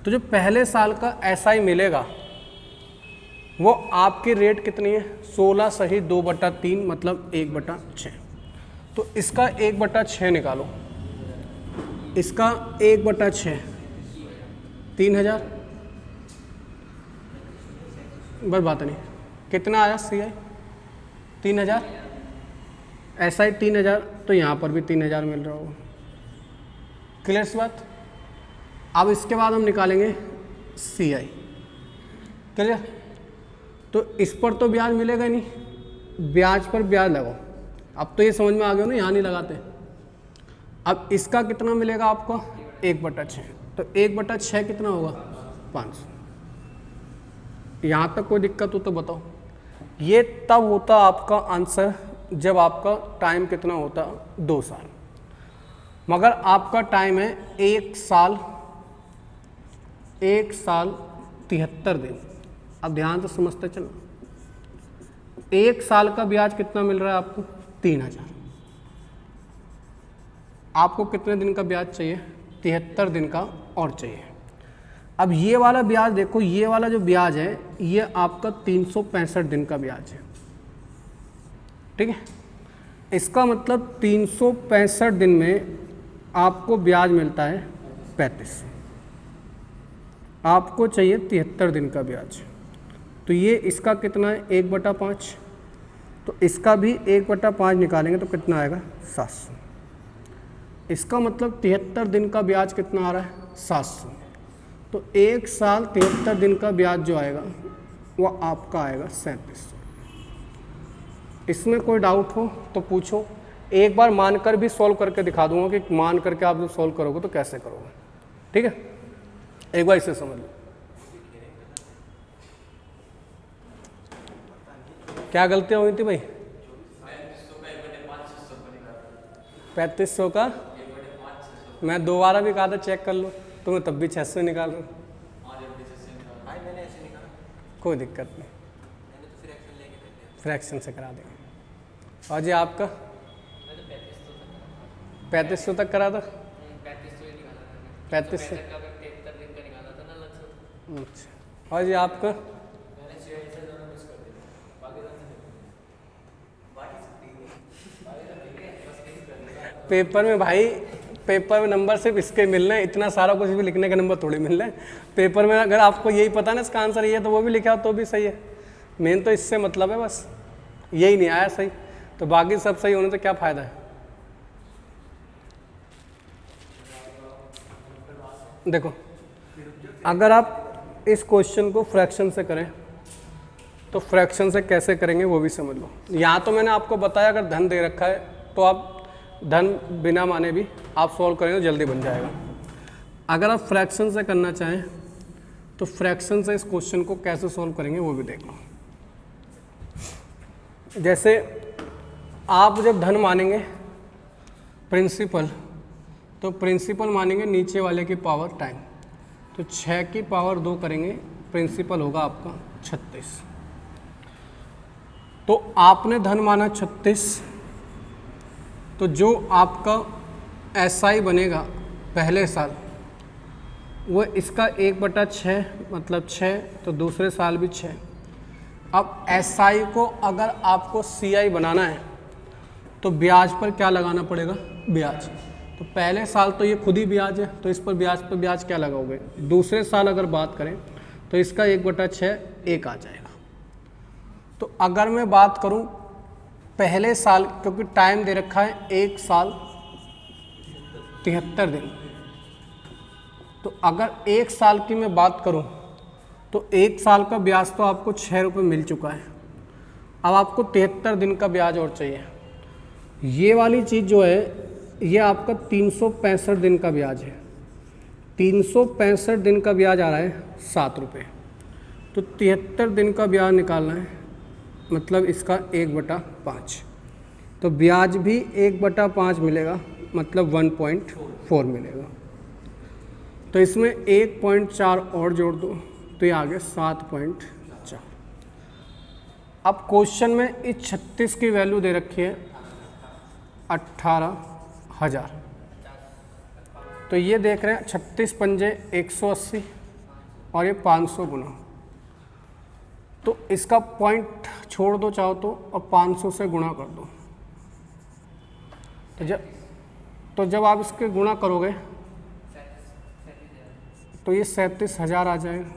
तो जो पहले साल का SI मिलेगा वो आपकी रेट कितनी है 16 सही 2/3 मतलब 1/6। तो इसका 1/6 निकालो, इसका 1/6 3,000, बस बात नहीं। कितना आया CI 3,000, SI 3,000, तो यहाँ पर भी 3,000 मिल रहा होगा। क्लियर सी बात। अब इसके बाद हम निकालेंगे CI। क्लियर। तो इस पर तो ब्याज मिलेगा ही नहीं, ब्याज पर ब्याज लगाओ। अब तो ये समझ में आ गया ना, यहाँ नहीं लगाते। अब इसका कितना मिलेगा आपको 1/6, तो 1/6 कितना होगा 500। यहाँ तक कोई दिक्कत हो तो बताओ। ये तब होता आपका आंसर जब आपका टाइम कितना होता 2 साल, मगर आपका टाइम है 1 साल 73 दिन। अब ध्यान से समझते चलो, 1 साल का ब्याज कितना मिल रहा है आपको 3,000। आपको कितने दिन का ब्याज चाहिए 73 दिन का और चाहिए। अब ये वाला ब्याज देखो, ये वाला जो ब्याज है ये आपका 365 दिन का ब्याज है। ठीक है, इसका मतलब 365 दिन में आपको ब्याज मिलता है 35। आपको चाहिए 73 दिन का ब्याज। तो ये इसका कितना है 1/5, तो इसका भी 1/5 निकालेंगे तो कितना आएगा 700। इसका मतलब 73 दिन का ब्याज कितना आ रहा है 700। तो 1 साल 73 दिन का ब्याज जो आएगा वो आपका आएगा 3700। इसमें कोई डाउट हो तो पूछो, एक बार मानकर भी सॉल्व करके दिखा दूंगा कि मान करके आप जब सॉल्व करोगे तो कैसे करोगे। ठीक है, एक बार इसे समझ लो। क्या गलतियाँ हुई थी भाई 3500 का मैं दोबारा भी कहा था चेक कर लो, तुम्हें तब भी 600 निकाल रहे हो। कोई दिक्कत नहीं, फ्रैक्शन से करा देंगे। और जी आपका 3500 तक करा था 3500। अच्छा, और जी आपका पेपर में भाई, पेपर में नंबर सिर्फ इसके मिलने हैं, इतना सारा कुछ भी लिखने का नंबर थोड़ी मिल रहा है पेपर में। अगर आपको यही पता ना इसका आंसर ये है तो वो भी लिखा हो तो भी सही है। मेन तो इससे मतलब है बस यही नहीं आया सही, तो बाकी सब सही होने से क्या फ़ायदा है। देखो, अगर आप इस क्वेश्चन को फ्रैक्शन से करें तो फ्रैक्शन से कैसे करेंगे वो भी समझ लो। यहाँ तो मैंने आपको बताया अगर धन दे रखा है तो आप धन बिना माने भी आप सॉल्व करेंगे तो जल्दी बन जाएगा। अगर आप फ्रैक्शन से करना चाहें तो फ्रैक्शन से इस क्वेश्चन को कैसे सॉल्व करेंगे वो भी देख लो। जैसे आप जब धन मानेंगे प्रिंसिपल, तो प्रिंसिपल मानेंगे नीचे वाले की पावर टाइम, तो 6 की पावर 2 करेंगे, प्रिंसिपल होगा आपका 36। तो आपने धन माना 36, तो जो आपका SI बनेगा पहले साल वो इसका 1/6 मतलब 6, तो दूसरे साल भी 6। अब SI को अगर आपको CI बनाना है तो ब्याज पर क्या लगाना पड़ेगा ब्याज। तो पहले साल तो ये खुद ही ब्याज है, तो इस पर ब्याज क्या लगाओगे। दूसरे साल अगर बात करें तो इसका 1/6 1 आ जाएगा। तो अगर मैं बात करूं पहले साल, क्योंकि टाइम दे रखा है 1 साल 73 दिन, तो अगर 1 साल की मैं बात करूं तो 1 साल का ब्याज तो आपको 6 रुपये मिल चुका है। अब आपको 73 दिन का ब्याज और चाहिए। ये वाली चीज़ जो है ये आपका 365 दिन का ब्याज है। 365 दिन का ब्याज आ रहा है 7 रुपये। तो 73 दिन का ब्याज निकालना है, मतलब इसका 1/5। तो ब्याज भी 1/5 मिलेगा, मतलब 1.4 मिलेगा। तो इसमें 1.4 और जोड़ दो तो ये आ गया 7.4। अब क्वेश्चन में इस 36 की वैल्यू दे रखी है 18,000। तो ये देख रहे हैं 36 पंजे 180 और ये 500 गुना। तो इसका पॉइंट छोड़ दो चाहो तो, और 500 से गुणा कर दो। तो जब आप इसके गुणा करोगे तो ये 37,000 आ जाएगा,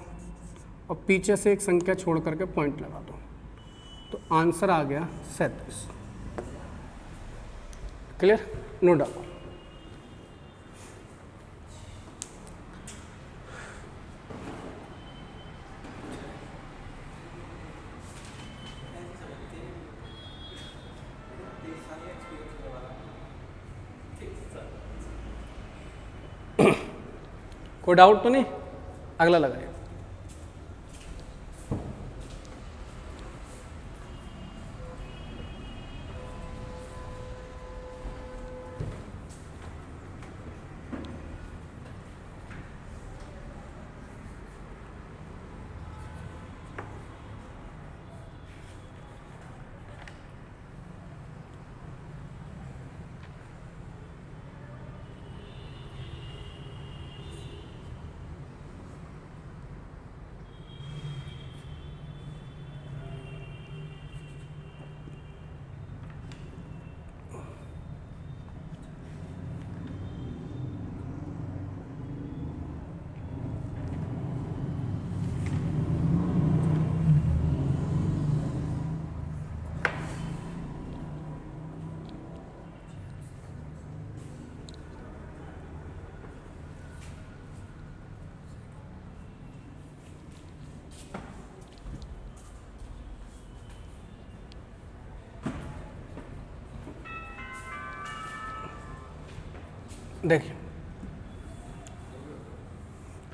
और पीछे से एक संख्या छोड़ करके पॉइंट लगा दो, तो आंसर आ गया 37। क्लियर? No doubt. कोई डाउट तो नहीं? अगला लगाइए। देखिए,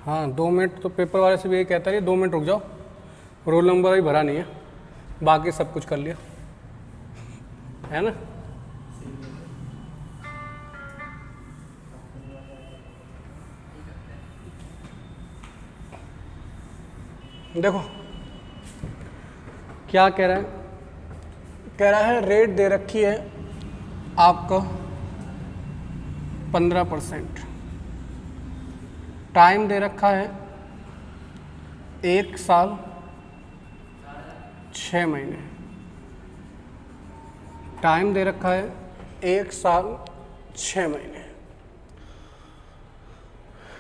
हाँ 2 मिनट तो पेपर वाले से भी यही कहता है, 2 मिनट रुक जाओ, रोल नंबर ही भरा नहीं है, बाकी सब कुछ कर लिया है ना। देखो क्या कह रहा है, कह रहा है रेट दे रखी है आपका 15%, टाइम दे रखा है 1 साल 6 महीने, टाइम दे रखा है 1 साल 6 महीने।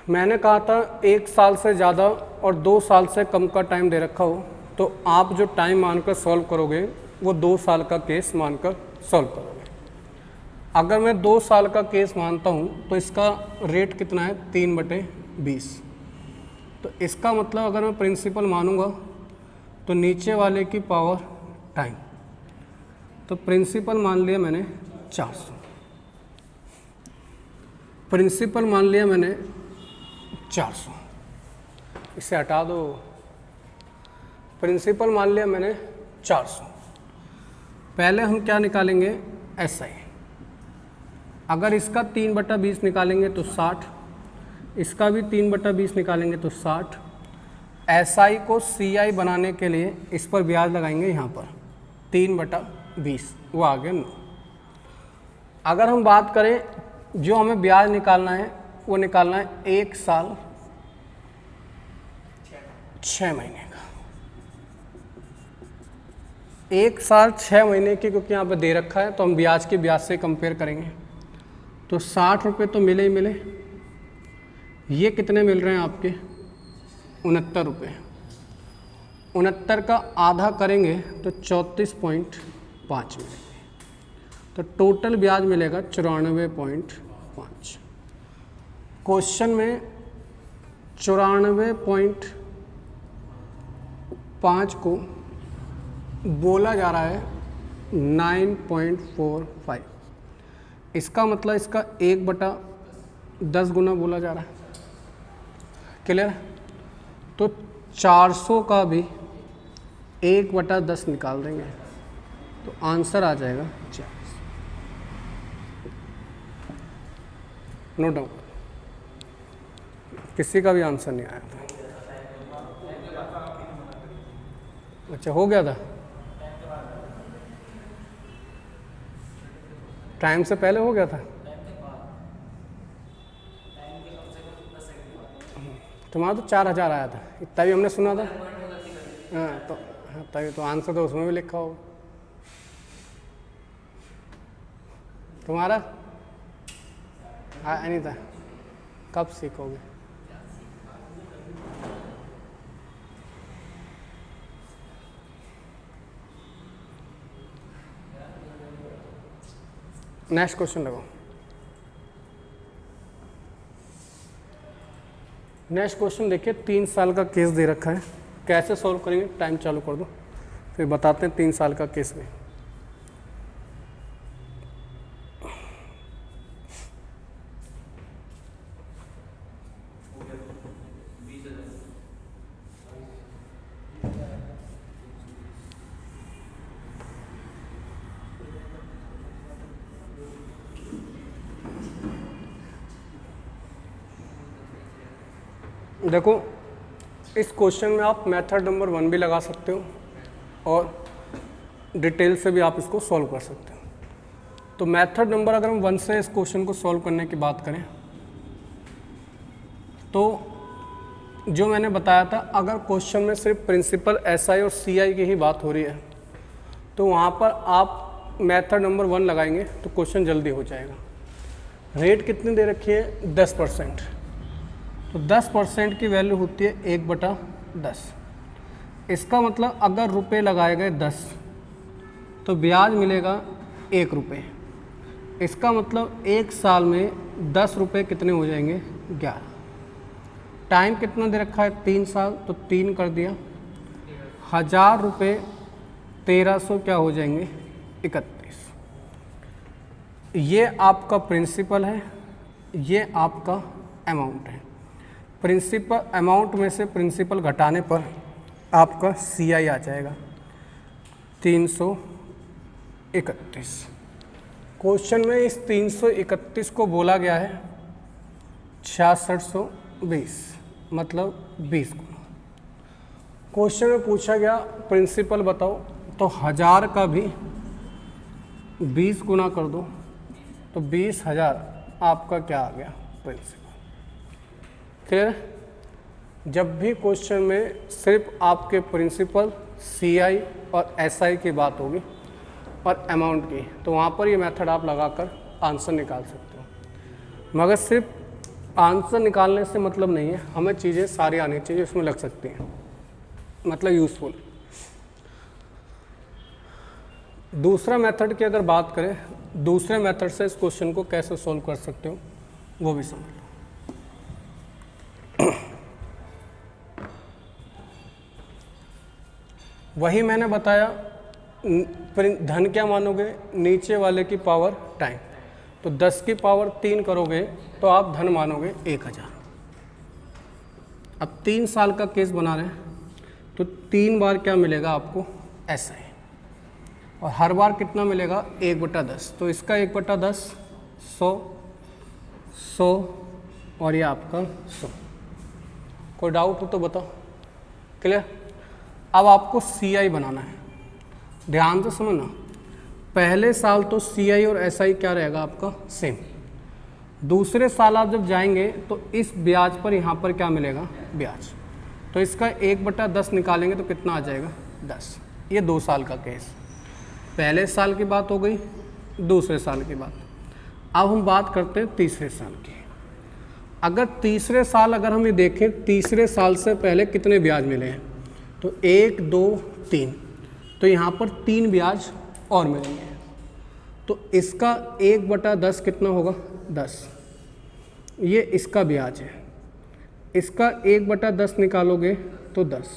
मैंने कहा था 1 साल से ज़्यादा और 2 साल से कम का टाइम दे रखा हो तो आप जो टाइम मानकर सॉल्व करोगे वो 2 साल का केस मानकर सॉल्व करोगे। अगर मैं 2 साल का केस मानता हूँ तो इसका रेट कितना है 3/20। तो इसका मतलब अगर मैं प्रिंसिपल मानूंगा तो नीचे वाले की पावर टाइम, तो प्रिंसिपल मान लिया मैंने 400, प्रिंसिपल मान लिया मैंने 400, इसे हटा दो, प्रिंसिपल मान लिया मैंने 400। पहले हम क्या निकालेंगे SI, अगर इसका 3/20 निकालेंगे तो 60, इसका भी 3/20 निकालेंगे तो 60। SI को CI बनाने के लिए इस पर ब्याज लगाएंगे यहाँ पर 3/20, वो आ गया 9। अगर हम बात करें जो हमें ब्याज निकालना है वो निकालना है 1 साल 6 महीने का, 1 साल 6 महीने की, क्योंकि यहाँ पे दे रखा है तो हम ब्याज के ब्याज से कंपेयर करेंगे। तो 60 रुपये तो मिले ही मिले, ये कितने मिल रहे हैं आपके 69 रुपये, 69 का आधा करेंगे तो 34.5 मिलेंगे, तो टोटल ब्याज मिलेगा 94.5। क्वेश्चन में 94.5 को बोला जा रहा है 9.45। इसका मतलब इसका 1/10 गुना बोला जा रहा है। क्लियर? तो 400 का भी 1/10 निकाल देंगे तो आंसर आ जाएगा 40। नो डाउट, किसी का भी आंसर नहीं आया था। अच्छा, हो गया था, टाइम से पहले हो गया था। तुम्हारा तो 4000 आया था, इतना भी हमने सुना था। हाँ तो तभी तो आंसर तो उसमें भी लिखा होगा। तुम्हारा आया नहीं था, कब सीखोगे? नेक्स्ट क्वेश्चन लगाओ। नेक्स्ट क्वेश्चन देखिए, 3 साल का केस दे रखा है, कैसे सॉल्व करेंगे? टाइम चालू कर दो, फिर बताते हैं 3 साल का केस में। देखो, इस क्वेश्चन में आप मेथड नंबर 1 भी लगा सकते हो और डिटेल से भी आप इसको सॉल्व कर सकते हो। तो मेथड नंबर अगर हम 1 से इस क्वेश्चन को सॉल्व करने की बात करें तो जो मैंने बताया था, अगर क्वेश्चन में सिर्फ प्रिंसिपल एसआई और सीआई की ही बात हो रही है तो वहाँ पर आप मेथड नंबर 1 लगाएंगे तो क्वेश्चन जल्दी हो जाएगा। रेट कितनी दे रखी है? 10%। तो 10% की वैल्यू होती है 1/10। इसका मतलब अगर रुपए लगाए गए 10 तो ब्याज मिलेगा 1 रुपये। इसका मतलब 1 साल में 10 रुपये कितने हो जाएंगे? 11। टाइम कितना दे रखा है? 3 साल, तो 3 कर दिया। 1000 रुपये 1300 क्या हो जाएंगे? 31। ये आपका प्रिंसिपल है, ये आपका अमाउंट है। प्रिंसिपल अमाउंट में से प्रिंसिपल घटाने पर आपका सीआई आ जाएगा 331। क्वेश्चन में इस 331 को बोला गया है 6620, मतलब 20 गुना। क्वेश्चन में पूछा गया प्रिंसिपल बताओ, तो 1000 का भी 20 गुना कर दो तो 20,000 आपका क्या आ गया? प्रिंसिपल। क्लियर? जब भी क्वेश्चन में सिर्फ आपके प्रिंसिपल, सीआई और एसआई की बात होगी और अमाउंट की, तो वहाँ पर ये मेथड आप लगाकर आंसर निकाल सकते हो। मगर सिर्फ आंसर निकालने से मतलब नहीं है, हमें चीज़ें सारी आनी चाहिए, उसमें लग सकती हैं, मतलब यूज़फुल। दूसरा मेथड की अगर बात करें, दूसरे मेथड से इस क्वेश्चन को कैसे सॉल्व कर सकते हो वो भी समझ लो। वही मैंने बताया, धन क्या मानोगे? नीचे वाले की पावर टाइम। तो 10 की पावर 3 करोगे तो आप धन मानोगे 1000। अब 3 साल का केस बना रहे हैं तो 3 बार क्या मिलेगा आपको? एसआई। और हर बार कितना मिलेगा? 1/10। तो इसका 1/10 100, 100 और ये आपका 100। कोई डाउट हो तो बताओ। क्लियर? अब आपको सीआई बनाना है, ध्यान से समझना। पहले साल तो सीआई और एसआई क्या रहेगा आपका? सेम। दूसरे साल आप जब जाएंगे तो इस ब्याज पर यहाँ पर क्या मिलेगा? ब्याज। तो इसका 1/10 निकालेंगे तो कितना आ जाएगा? 10। ये 2 साल का केस। पहले साल की बात हो गई, दूसरे साल की बात। अब हम बात करते हैं तीसरे साल की। अगर तीसरे साल अगर हम ये देखें, तीसरे साल से पहले कितने ब्याज मिले हैं? तो 1, 2, 3। तो यहाँ पर 3 ब्याज और मिलेंगे। तो इसका 1/10 कितना होगा? 10। ये इसका ब्याज है। इसका 1/10 निकालोगे तो 10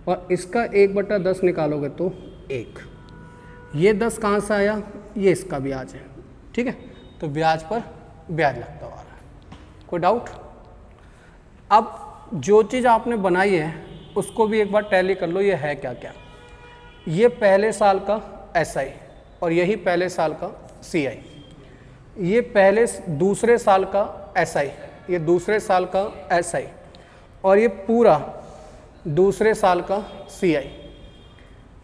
और इसका 1/10 निकालोगे तो 1। ये 10 कहाँ से आया? ये इसका ब्याज है। ठीक है, तो ब्याज पर ब्याज लगता हुआ आ रहा है। कोई डाउट? अब जो चीज़ आपने बनाई है उसको भी एक बार टैली कर लो, ये है क्या क्या। ये पहले साल का SI और यही पहले साल का CI, ये दूसरे साल का SI, ये दूसरे साल का SI और ये पूरा दूसरे साल का CI,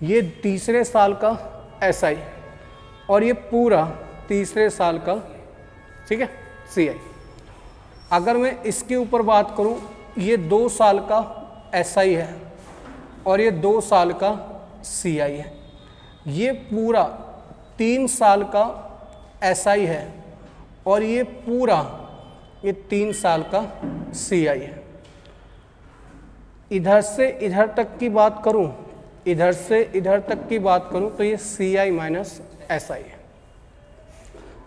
ये तीसरे साल का SI और ये पूरा तीसरे साल का, ठीक है, CI। अगर मैं इसके ऊपर बात करूं, ये 2 साल का SI है और ये 2 साल का CI है, ये पूरा 3 साल का SI है और ये पूरा ये 3 साल का CI है। इधर से इधर तक की बात करूं, इधर से इधर तक की बात करूं तो ये CI माइनस SI है।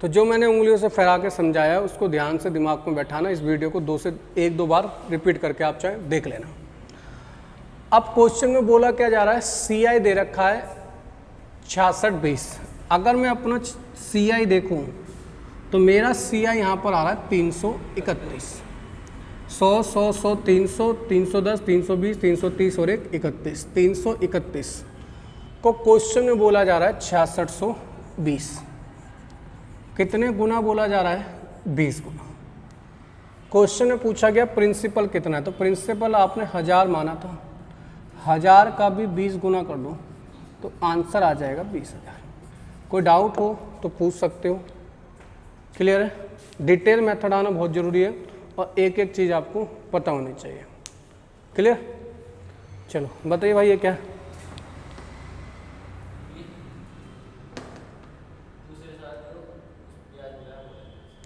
तो जो मैंने उंगलियों से फैला के समझाया उसको ध्यान से दिमाग में बैठाना। इस वीडियो को 2 से 1-2 बार रिपीट करके आप चाहे देख लेना। अब क्वेश्चन में बोला क्या जा रहा है, CI दे रखा है 6620। अगर मैं अपना CI देखूं तो मेरा CI यहाँ पर आ रहा है 331, 100 100 100 300 310 320 330 और 31 331 को क्वेश्चन में बोला जा रहा है 6620। कितने गुना बोला जा रहा है? 20 गुना। क्वेश्चन में पूछा गया प्रिंसिपल कितना है, तो प्रिंसिपल आपने 1000 माना था, 1000 का भी 20 गुना कर दो तो आंसर आ जाएगा 20,000। कोई डाउट हो तो पूछ सकते हो। क्लियर है? डिटेल मेथड आना बहुत ज़रूरी है और एक एक चीज़ आपको पता होनी चाहिए। क्लियर? चलो बताइए भाई, ये क्या है?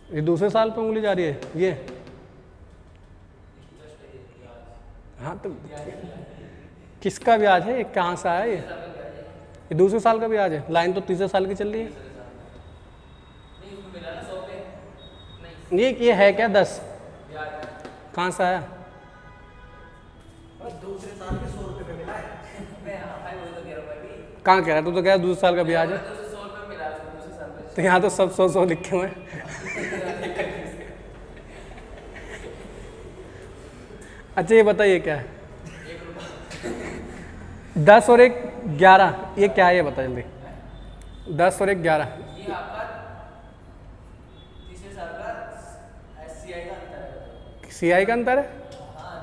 ये दूसरे साल पे उंगली जा रही है ये? हाँ तो किसका ब्याज है? ये कहाँ से आया? ये दूसरे साल का ब्याज है। लाइन तो तीसरे साल की चल रही है। ये है क्या 10? कहाँ से आया? दूसरे साल के 100 रुपये पे मिला है। कहाँ कह रहा है? तू तो कह रहा दूसरे साल का ब्याज है। तो यहाँ तो सब 100 लिखे हुए हैं। अच्छा ये बताइए क्या है? 10 और 1 11, ये क्या है ये बता जल्दी। 10 और 1 11, ये आपका तीसरे साल का CI का अंतर है। CI का अंतर है? हाँ,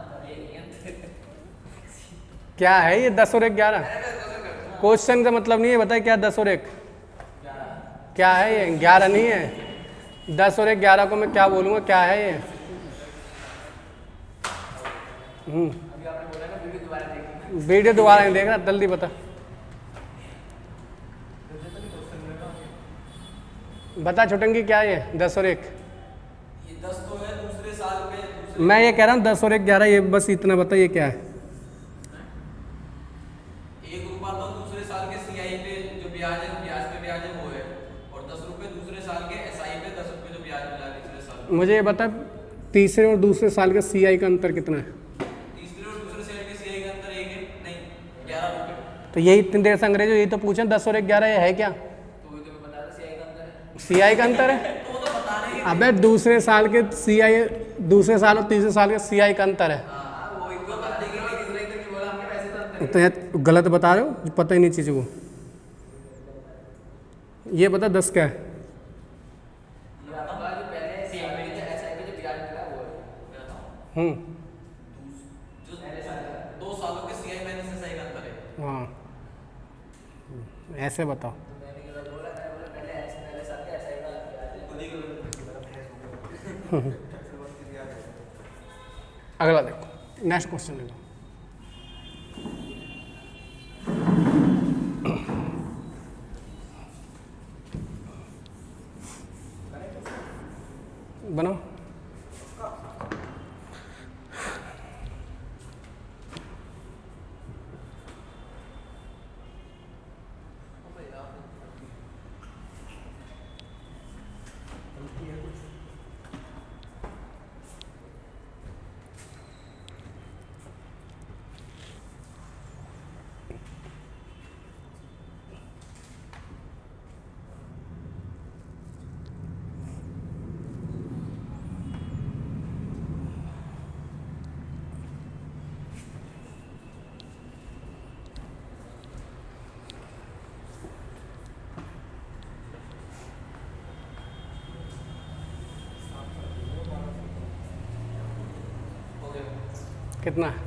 क्या है ये 10 और 1 11? क्वेश्चन का मतलब नहीं है, बताइए क्या 10 और 1 क्या है? ये 11 नहीं है। 10 और 1 11 को मैं क्या बोलूँगा, क्या है ये? वीडियो दोबारा नहीं देख रहा, जल्दी बता। बता छोटंगी क्या है ये 10 और 1? ये 10 तो है दूसरे साल पे। मैं ये कह रहा हूँ 10 और 1 11, ये बस इतना बताइए क्या है? 1 रुपया तो दूसरे साल के CI पे जो ब्याज है, ब्याज पे ब्याज है वो है, और 10 रुपये दूसरे साल के SI पे 10 रुपये जो ब्याज मिला है तीसरे साल। मुझे ये बता तीसरे और दूसरे साल का CI का अंतर कितना है? तीसरे और दूसरे साल के CI का अंतर 1 है, नहीं 11 रुपये। तो यही इतनी देर से अंग्रेजों यही तो पूछें 10 और 1 11 ये है क्या? तो वही तो मैं बता रहा, CI का अंतर है। CI का अंतर है? तो वो तो बताने के। अबे दूसरे साल के CI, दूसरे साल और तीसरे साल के CI का अंतर है। हाँ, वो एक तो बताने के लिए दूसरे एक तो बोला हमने, पैसे तो अंतर है। तो यार गलत बता रहे हो, पता ही नहीं चीज़ को। ये बता 10 क्या है? ये आपका जो पहले CI पे जो SI पे जो ब्याज मिला वो है, मैं बताऊं। जो पहले साल का 2 सालों के CI माइनस SI का अंतर है। हाँ ऐसे बताओ। मैंने गलत बोला, मैंने बोला पहले साल के SI का ब्याज है। खुद ही गलत। अगला देखो, नेक्स्ट क्वेश्चन देखो। बनाओ। कितना है?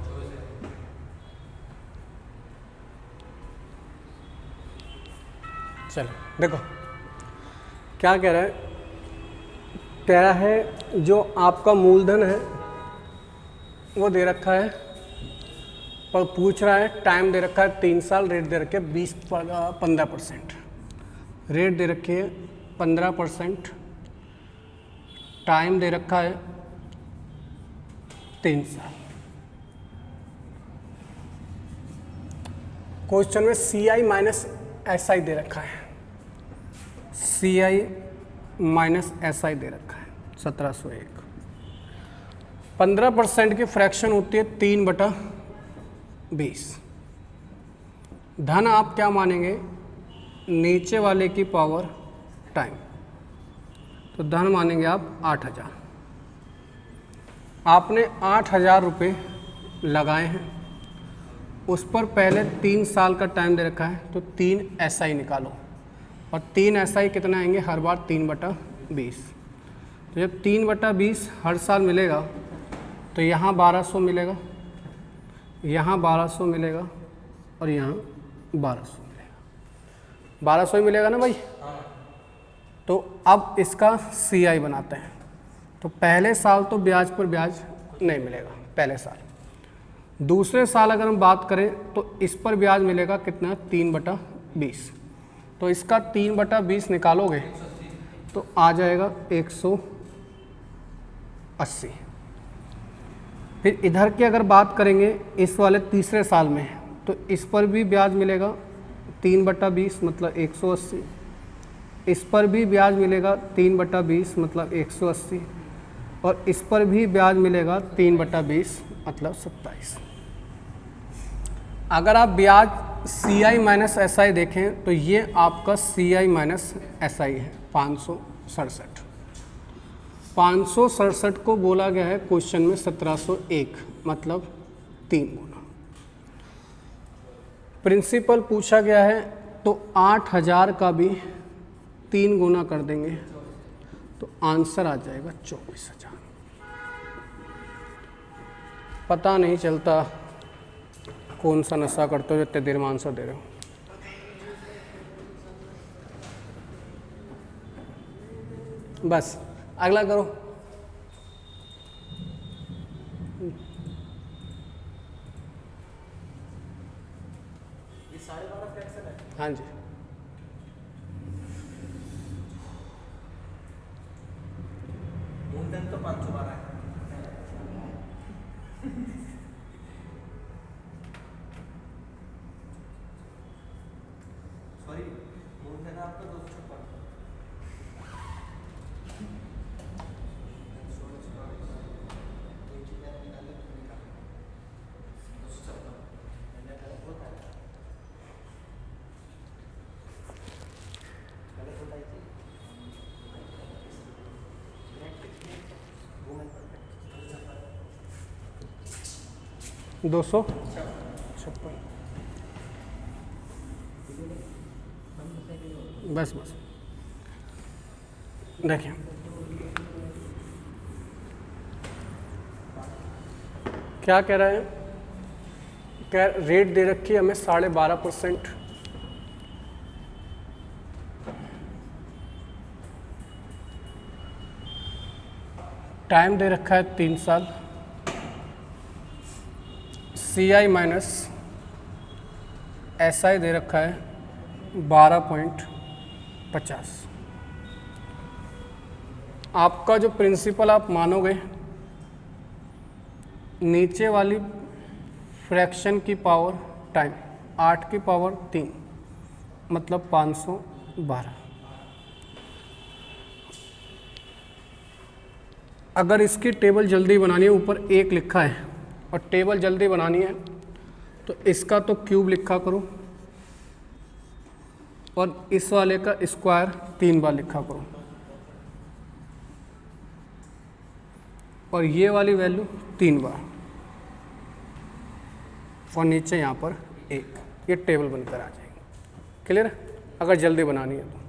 चलो देखो क्या कह रहा है, कह रहा है जो आपका मूलधन है वो दे रखा है, पर पूछ रहा है टाइम दे रखा है 3 साल, रेट दे रखे 15%, रेट दे रखी है 15%, टाइम दे रखा है 3 साल। क्वेश्चन में CI माइनस SI दे रखा है, CI माइनस SI दे रखा है 1701। 15% की फ्रैक्शन होती है 3/20। धन आप क्या मानेंगे? नीचे वाले की पावर टाइम, तो धन मानेंगे आप 8000। आपने 8000 रुपये लगाए हैं, उस पर पहले 3 साल का टाइम दे रखा है, तो 3 SI निकालो, और 3 SI कितना आएंगे? हर बार 3/20। तो जब 3/20 हर साल मिलेगा तो यहाँ 1200 मिलेगा, यहाँ 1200 मिलेगा, और यहाँ 1200 मिलेगा। 1200 ही मिलेगा ना भाई? तो अब इसका CI बनाते हैं। तो पहले साल तो ब्याज पर ब्याज नहीं मिलेगा पहले साल। दूसरे साल अगर हम बात करें तो इस पर ब्याज मिलेगा कितना? 3/20। तो इसका 3/20 निकालोगे तो आ जाएगा 180। फिर इधर की अगर बात करेंगे इस वाले तीसरे साल में, तो इस पर भी ब्याज मिलेगा 3/20 मतलब 180, इस पर भी ब्याज मिलेगा 3/20 मतलब 180, और इस पर भी ब्याज मिलेगा 3/20 मतलब 27। अगर आप ब्याज CI माइनस SI देखें तो ये आपका CI माइनस SI है 567। 567 को बोला गया है क्वेश्चन में 1701 मतलब 3 गुना। प्रिंसिपल पूछा गया है तो 8000 का भी 3 गुना कर देंगे तो आंसर आ जाएगा 24000। पता नहीं चलता कौन सा नशा करते हो जो इतने देर में आंसर दे रहे हो। बस अगला करो। ये 12.5 फ्रैक्शन है। हाँ जी, मूलधन तो 512 है। सॉरी, मूलधन आपका 256। दो 256। बस बस देखिए, क्या कह रहा है? क्या रेट दे रखी है हमें 12.5%, टाइम दे रखा है 3 साल, CI माइनस SI दे रखा है 12.50। आपका जो प्रिंसिपल आप मानोगे, नीचे वाली फ्रैक्शन की पावर टाइम 8 की पावर 3 मतलब 512। अगर इसकी टेबल जल्दी बनानी है, ऊपर 1 लिखा है और टेबल जल्दी बनानी है तो इसका तो क्यूब लिखा करो और इस वाले का स्क्वायर 3 बार लिखा करो, और ये वाली वैल्यू 3 बार, और नीचे यहाँ पर 1। ये टेबल बनकर आ जाएगी। क्लियर है? अगर जल्दी बनानी है तो,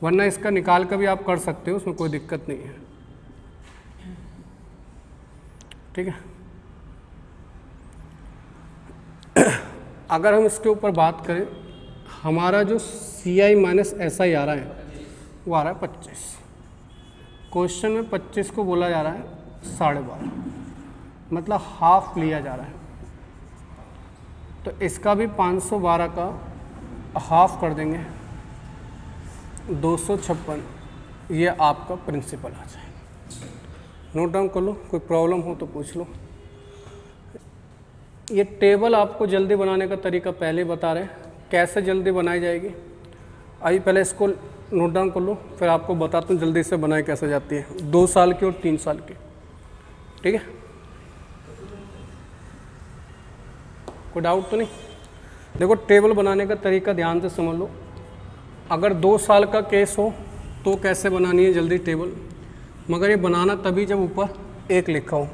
वरना इसका निकाल कर भी आप कर सकते हो, उसमें कोई दिक्कत नहीं है। ठीक है। अगर हम इसके ऊपर बात करें, हमारा जो CI माइनस SI आ रहा है वो आ रहा है 25। क्वेश्चन में 25 को बोला जा रहा है 12.5, मतलब हाफ लिया जा रहा है। तो इसका भी 512 का हाफ कर देंगे 256, ये आपका प्रिंसिपल आ जाएगा। नोट डाउन कर लो, कोई प्रॉब्लम हो तो पूछ लो। ये टेबल आपको जल्दी बनाने का तरीका पहले बता रहे हैं, कैसे जल्दी बनाई जाएगी। आइए पहले इसको नोट डाउन कर लो, फिर आपको बताता हूँ जल्दी से बनाई कैसे जाती है, 2 साल की और 3 साल की। ठीक है, कोई डाउट तो नहीं? देखो टेबल बनाने का तरीका ध्यान से समझ लो। अगर 2 साल का केस हो तो कैसे बनानी है जल्दी टेबल, मगर ये बनाना तभी जब ऊपर 1 लिखा हो,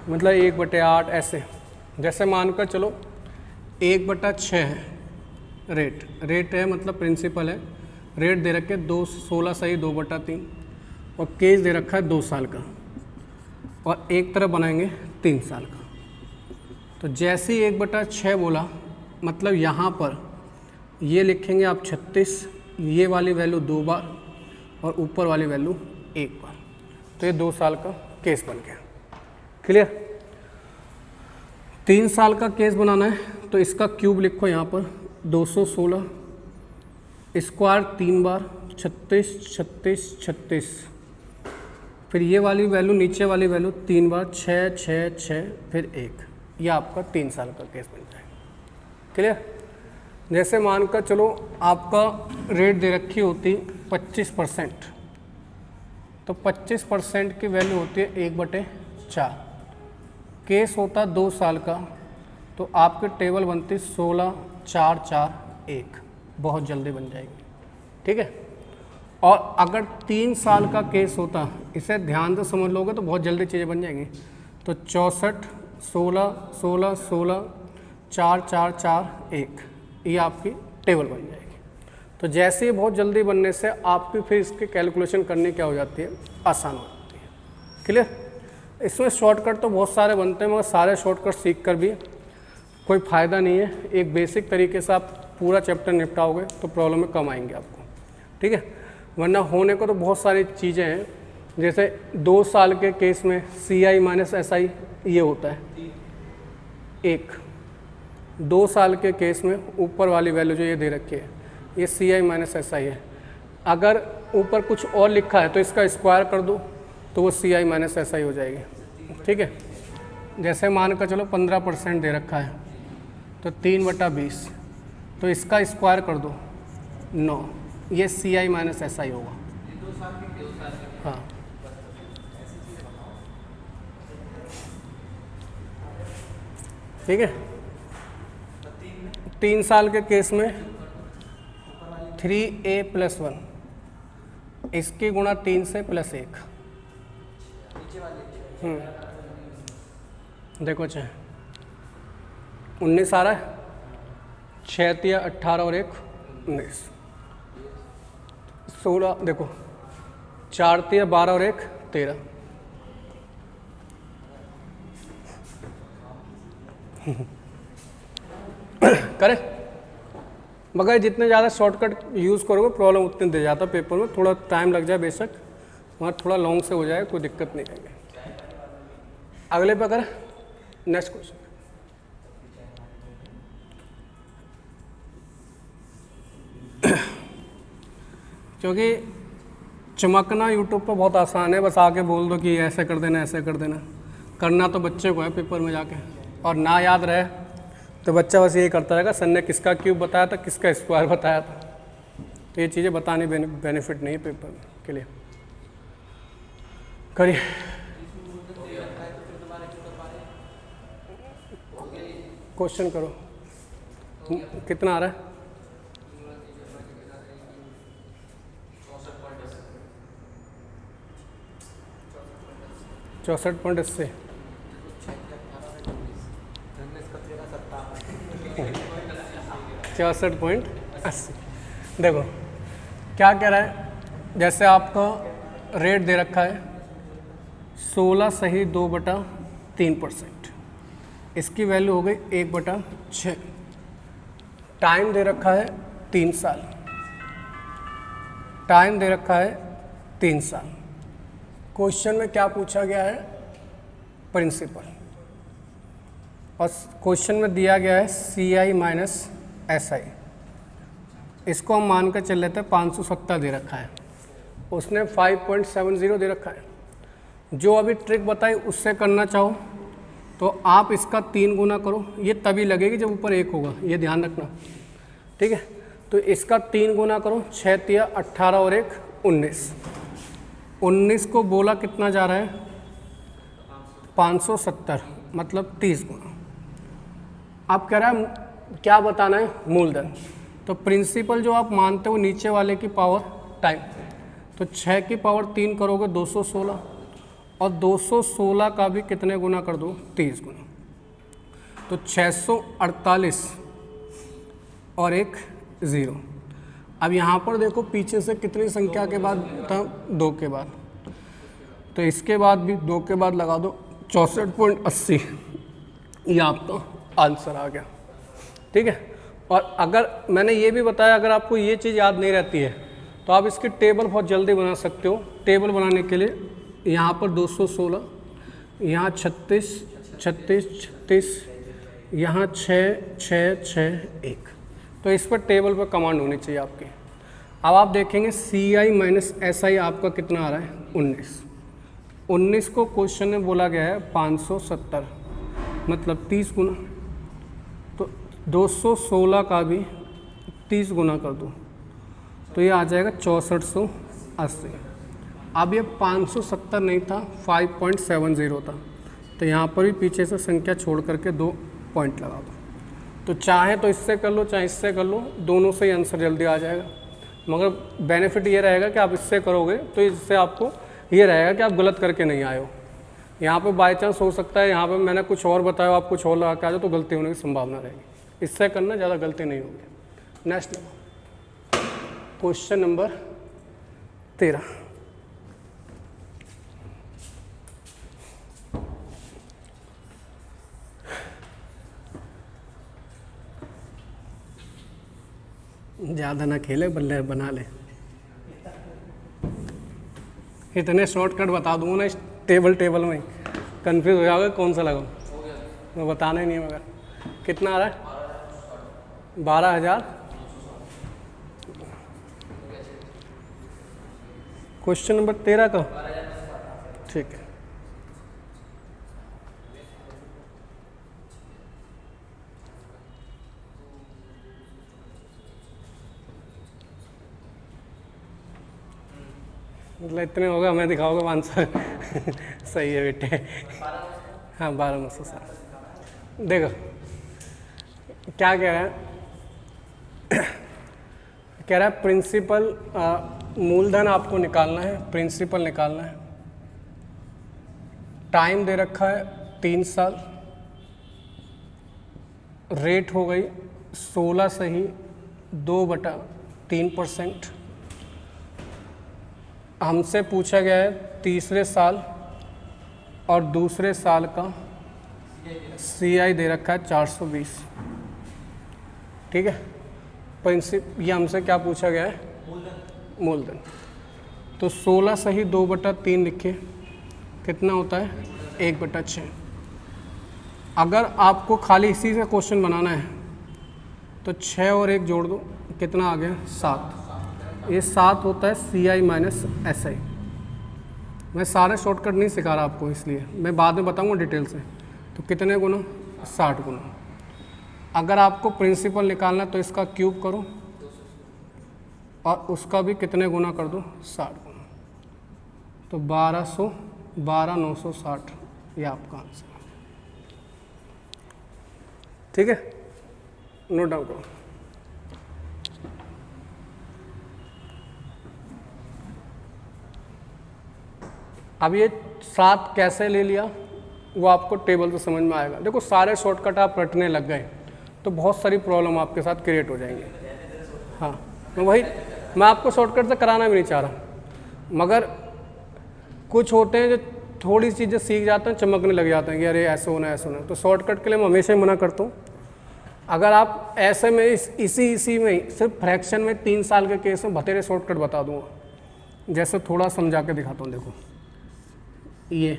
मतलब 1/8 ऐसे। जैसे मानकर चलो 1/6 है रेट है, मतलब प्रिंसिपल है, रेट दे रखे 16 सही 2/3 और केस दे रखा है 2 साल का, और एक तरफ बनाएंगे 3 साल का। तो जैसे ही 1/6 बोला, मतलब यहाँ पर ये लिखेंगे आप 36, ये वाली वैल्यू 2 बार और ऊपर वाली वैल्यू 1 बार। तो ये 2 साल का केस बन गया। क्लियर? 3 साल का केस बनाना है तो इसका क्यूब लिखो यहाँ पर 216, स्क्वायर 3 बार 36 36 36, फिर ये वाली वैल्यू नीचे वाली वैल्यू 3 बार 6 6 6 फिर 1। ये आपका 3 साल का केस बन जाएगा। क्लियर? जैसे मानकर चलो आपका रेट दे रखी होती 25%, तो 25% की वैल्यू होती है 1/4। केस होता 2 साल का, तो आपकी टेबल बनती 16 4 4 1, बहुत जल्दी बन जाएगी। ठीक है? और अगर 3 साल का केस होता, इसे ध्यान से समझ लोगे तो बहुत जल्दी चीज़ें बन जाएंगी। तो 64 16 16 16 4 4 4 1, ये आपकी टेबल बन जाएगी। तो जैसे ही बहुत जल्दी बनने से आपकी फिर इसकी कैलकुलेशन करनी क्या हो जाती है, आसान हो जाती है। क्लियर? इसमें शॉर्टकट तो बहुत सारे बनते हैं, मगर सारे शॉर्टकट सीख कर भी कोई फ़ायदा नहीं है। एक बेसिक तरीके से आप पूरा चैप्टर निपटाओगे तो प्रॉब्लम में कम आएंगे आपको। ठीक है? वरना होने को तो बहुत सारी चीज़ें हैं, जैसे 2 साल के केस में CI माइनस SI ये होता है 1। 2 साल के केस में ऊपर वाली वैल्यू जो ये दे रखी है ये CI माइनस SI है। अगर ऊपर कुछ और लिखा है तो इसका स्क्वायर कर दो तो वो CI माइनस SI हो जाएगी। ठीक है? जैसे मान कर चलो 15% दे रखा है तो 3/20, तो इसका स्क्वायर कर दो 9, ये CI माइनस SI होगा। हाँ, ठीक है? 3 साल के केस में 3A + 1, इसकी गुणा 3 से +1। देखो 19 आ रहा है, 6 × 18 और 1 19, 16 देखो 4 × 12 और 1 13। करें? मगर जितने ज़्यादा शॉर्टकट यूज़ करोगे प्रॉब्लम उतने दे जाता पेपर में। थोड़ा टाइम लग जाए बेशक, वहाँ थोड़ा लॉन्ग से हो जाए, कोई दिक्कत नहीं आएगी। अगले पे अगर नेक्स्ट क्वेश्चन, क्योंकि चमकना यूट्यूब पर बहुत आसान है, बस आके बोल दो कि ऐसे कर देना ऐसे कर देना। करना तो बच्चे को है पेपर में जाके, और ना याद रहे तो बच्चा बस यही करता रहेगा सर ने किसका क्यूब बताया था, किसका स्क्वायर बताया था। तो ये चीज़ें बताने बेनिफिट नहीं है पेपर के लिए। करिए। क्वेश्चन करो, कितना आ रहा है? 64.80। 64.80। देखो क्या कह रहा है, जैसे आपका रेट दे रखा है 16 सही 2/3%, इसकी वैल्यू हो गई 1/6। टाइम दे रखा है 3 साल, टाइम दे रखा है 3 साल। क्वेश्चन में क्या पूछा गया है? प्रिंसिपल। और क्वेश्चन में दिया गया है CI माइनस SI। इसको हम मान कर चल लेते हैं 570 दे रखा है, उसने 5.70 दे रखा है। जो अभी ट्रिक बताई उससे करना चाहो तो आप इसका 3 गुना करो, ये तभी लगेगी जब ऊपर 1 होगा, ये ध्यान रखना, ठीक है। तो इसका 3 गुना करो, 6 तिया 18 और 1 19। 19 को बोला कितना जा रहा है? 570, मतलब 30 गुना। आप कह रहा है क्या बताना है? मूलधन। तो प्रिंसिपल जो आप मानते हो नीचे वाले की पावर टाइम, तो 6 की पावर 3 करोगे 216, और 216 का भी कितने गुना कर दो? 30 गुना। तो 648 और 1 0। अब यहाँ पर देखो पीछे से कितनी संख्या के बाद था? 2 के बाद। तो इसके बाद भी 2 के बाद लगा दो, 64.80। ये आपका आंसर आ गया, ठीक है। और अगर मैंने ये भी बताया, अगर आपको ये चीज़ याद नहीं रहती है तो आप इसकी टेबल बहुत जल्दी बना सकते हो। टेबल बनाने के लिए यहाँ पर 216, यहाँ 36 36 36, यहाँ 6 6 6 1। तो इस पर टेबल पर कमांड होनी चाहिए आपकी। अब आप देखेंगे CI माइनस SI आपका कितना आ रहा है? 19। 19 को क्वेश्चन में बोला गया है 570, मतलब 30 गुना। तो 216 का भी 30 गुना कर दो तो ये आ जाएगा 6480। अब ये 570 नहीं था, 5.70 था। तो यहाँ पर भी पीछे से संख्या छोड़ करके 2 पॉइंट लगा दो। तो चाहे तो इससे कर लो, चाहे इससे कर लो, दोनों से ही आंसर जल्दी आ जाएगा। मगर बेनिफिट ये रहेगा कि आप इससे करोगे तो इससे आपको ये रहेगा कि आप गलत करके नहीं आए हो। यहाँ पे बाई चांस हो सकता है यहाँ पे मैंने कुछ और बताया, आप कुछ और लगा के आ जाओ तो गलती होने की संभावना रहेगी। इससे करना ज़्यादा गलती नहीं होगी। Next question number 13। ज़्यादा ना खेले, बल्ले बना ले। इतने शॉर्टकट बता दूँगा ना इस टेबल में, कंफ्यूज हो जाओगे कौन सा लगाऊँ। मैं बताना ही नहीं है। मगर कितना आ रहा है? 12,000। क्वेश्चन नंबर 13 का, ठीक है। मतलब इतने होगा, हमें दिखाओगे 500। सही है बेटे। हाँ 12,960। देखो क्या कह रहा है? कह रहा है प्रिंसिपल मूलधन आपको निकालना है, प्रिंसिपल निकालना है। टाइम दे रखा है 3 साल, रेट हो गई 16 सही 2/3%। हमसे पूछा गया है तीसरे साल और दूसरे साल का CI दे रखा है 420, ठीक है। ये हमसे क्या पूछा गया है? मूलधन। तो 16 सही 2/3 लिखे, कितना होता है? 1/6। अगर आपको खाली इसी से क्वेश्चन बनाना है तो 6 और 1 जोड़ दो, कितना आ गया? 7। ये 7 होता है CI माइनस SI। मैं सारे शॉर्टकट नहीं सिखा रहा आपको, इसलिए मैं बाद में बताऊंगा डिटेल से। तो कितने गुना? 60 गुना। अगर आपको प्रिंसिपल निकालना है तो इसका क्यूब करो और उसका भी कितने गुना कर दो? 60 गुना। तो 12,960 ये आपका आंसर, ठीक है। नोट डाउन करो। अब ये 7 कैसे ले लिया वो आपको टेबल से समझ में आएगा। देखो सारे शॉर्टकट आप रटने लग गए तो बहुत सारी प्रॉब्लम आपके साथ क्रिएट हो जाएंगे। हाँ तो वही मैं आपको शॉर्टकट से कराना भी नहीं चाह रहा, मगर कुछ होते हैं जो थोड़ी चीज़ें सीख जाते हैं, चमकने लग जाते हैं कि अरे ऐसे होना ऐसे होना। तो शॉर्टकट के लिए मैं हमेशा ही मना करता हूँ। अगर आप ऐसे में इसी में सिर्फ फ्रैक्शन में 3 साल के केस में बतेरे शॉर्टकट बता दूंगा। जैसे थोड़ा समझा के दिखाता हूँ। देखो ये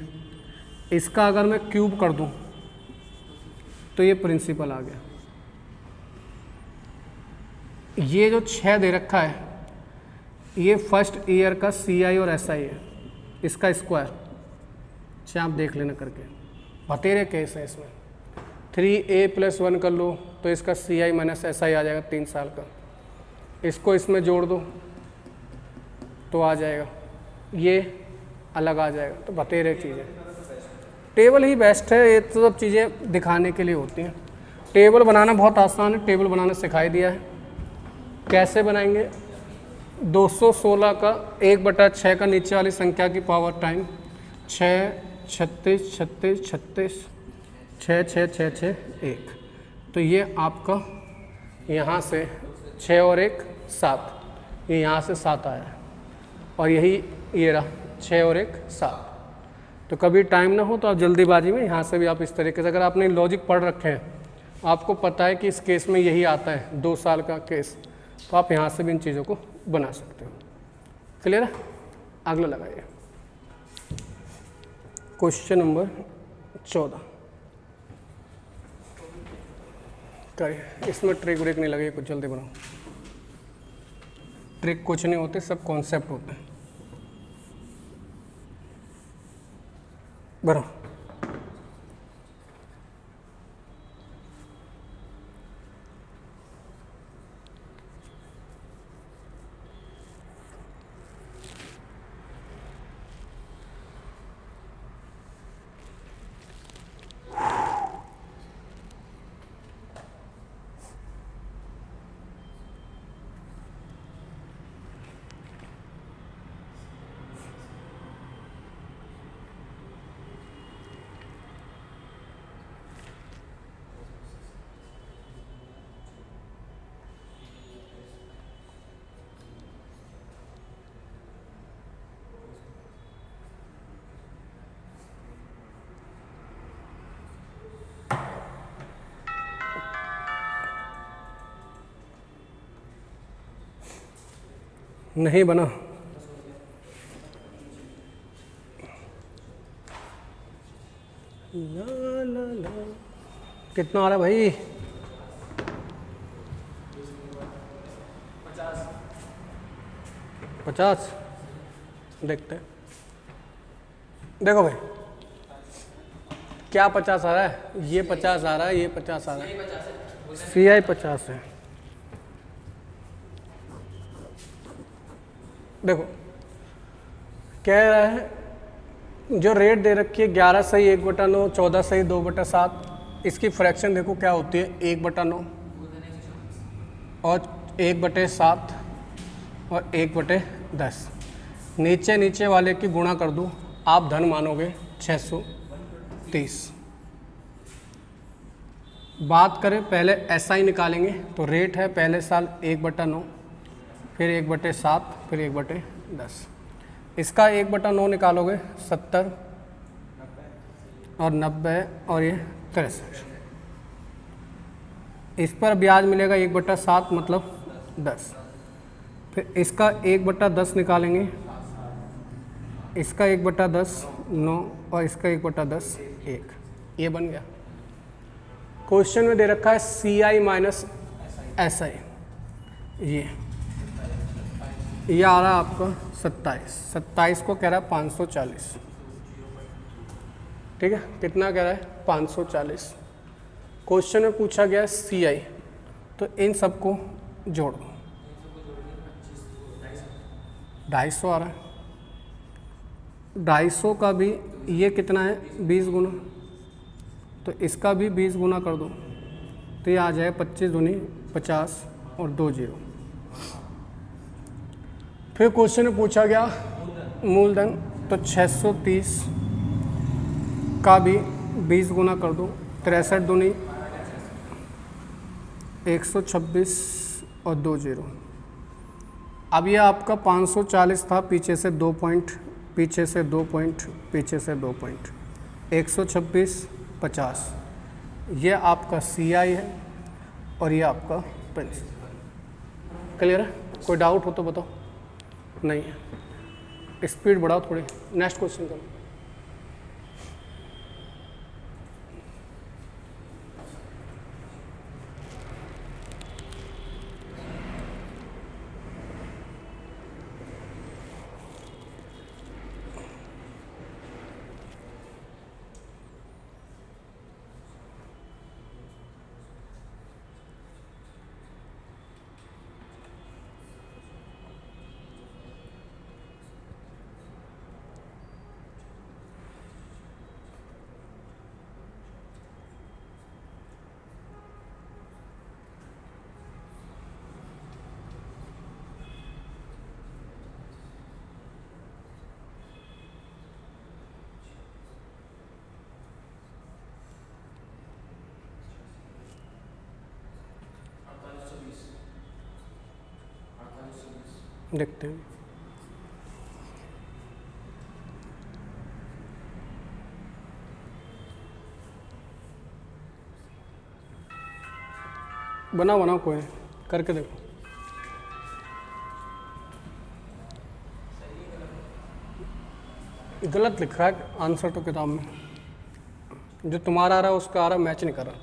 इसका अगर मैं क्यूब कर दूं तो ये प्रिंसिपल आ गया। ये जो 6 दे रखा है ये फर्स्ट ईयर का CI और SI है, इसका स्क्वायर चाहे आप देख लेना करके। बतेरे केस है इसमें 3A+1 कर लो तो इसका CI माइनस SI आ जाएगा 3 साल का। इसको इसमें जोड़ दो तो आ जाएगा, ये अलग आ जाएगा। तो बतेरे चीज़ें, टेबल ही बेस्ट है। ये तो सब चीज़ें दिखाने के लिए होती हैं। टेबल बनाना बहुत आसान है, टेबल बनाना सिखाई दिया है। कैसे बनाएंगे? 216 का 1/6 का नीचे वाली संख्या की पावर टाइम 6, 36, 36, 36, 6, 6, 6, 6, 1। तो ये आपका यहाँ से 6 और 1 7, ये यहाँ से 7 आया है और यही ये रहा 6 और 1 7। तो कभी टाइम ना हो तो आप जल्दीबाजी में यहाँ से भी आप इस तरीके से, अगर आपने लॉजिक पढ़ रखे हैं, आपको पता है कि इस केस में यही आता है 2 साल का केस, तो आप यहाँ से भी इन चीज़ों को बना सकते हो। क्लियर है? अगला लगाइए क्वेश्चन नंबर 14 करिए। इसमें ट्रिक व्रिक नहीं लगे, कुछ जल्दी बनाओ। ट्रिक कुछ नहीं होते, सब कॉन्सेप्ट होते हैं। बनाओ। नहीं बना? ला ला ला। कितना आ रहा है भाई? 50। देखते हैं। देखो भाई क्या 50 आ रहा है? ये 50 आ रहा है, ये 50 आ रहा है। CI 50 है। देखो कह रहा है जो रेट दे रखी है 11 सही 1/9, 14 सही 2/7। इसकी फ्रैक्शन देखो क्या होती है 1/9 और 1/7 और 1/10। नीचे नीचे वाले की गुणा कर दो, आप धन मानोगे 630। बात करें पहले SI निकालेंगे तो रेट है पहले साल 1/9, फिर 1/7, फिर 1/10। इसका 1/9 निकालोगे 70 और 90 और ये 63। इस पर ब्याज मिलेगा 1/7 मतलब 10। फिर इसका 1/10 निकालेंगे, इसका 1/10 9 और इसका 1/10 1। ये बन गया। क्वेश्चन में दे रखा है CI माइनस SI। ये आ रहा है आपका 27 को कह रहा है 540। ठीक है, कितना कह रहा है 540। क्वेश्चन में पूछा गया CI, तो इन सबको जोड़ दो। 250 आ रहा है। 250 का भी ये कितना है 20 गुना, तो इसका भी 20 गुना कर दो तो ये आ जाए 25 दूनी 50 और 2 0। फिर क्वेश्चन में पूछा गया मूलधन, तो 630 का भी 20 गुना कर दो, 63 दूनी 126 और 2 0। अब ये आपका 540 था, पीछे से 2 पॉइंट, पीछे से 2 पॉइंट, पीछे से 2 पॉइंट, 126 50। ये आपका CI है और ये आपका प्रिंसिपल। क्लियर है? कोई डाउट हो तो बताओ। नहीं है, स्पीड बढ़ाओ थोड़ी। नेक्स्ट क्वेश्चन करो। देखते हैं। बनाओ कोई करके देखो। गलत लिख रहा है आंसर तो किताब में, जो तुम्हारा आ रहा है उसका आ रहा मैच नहीं कर रहा।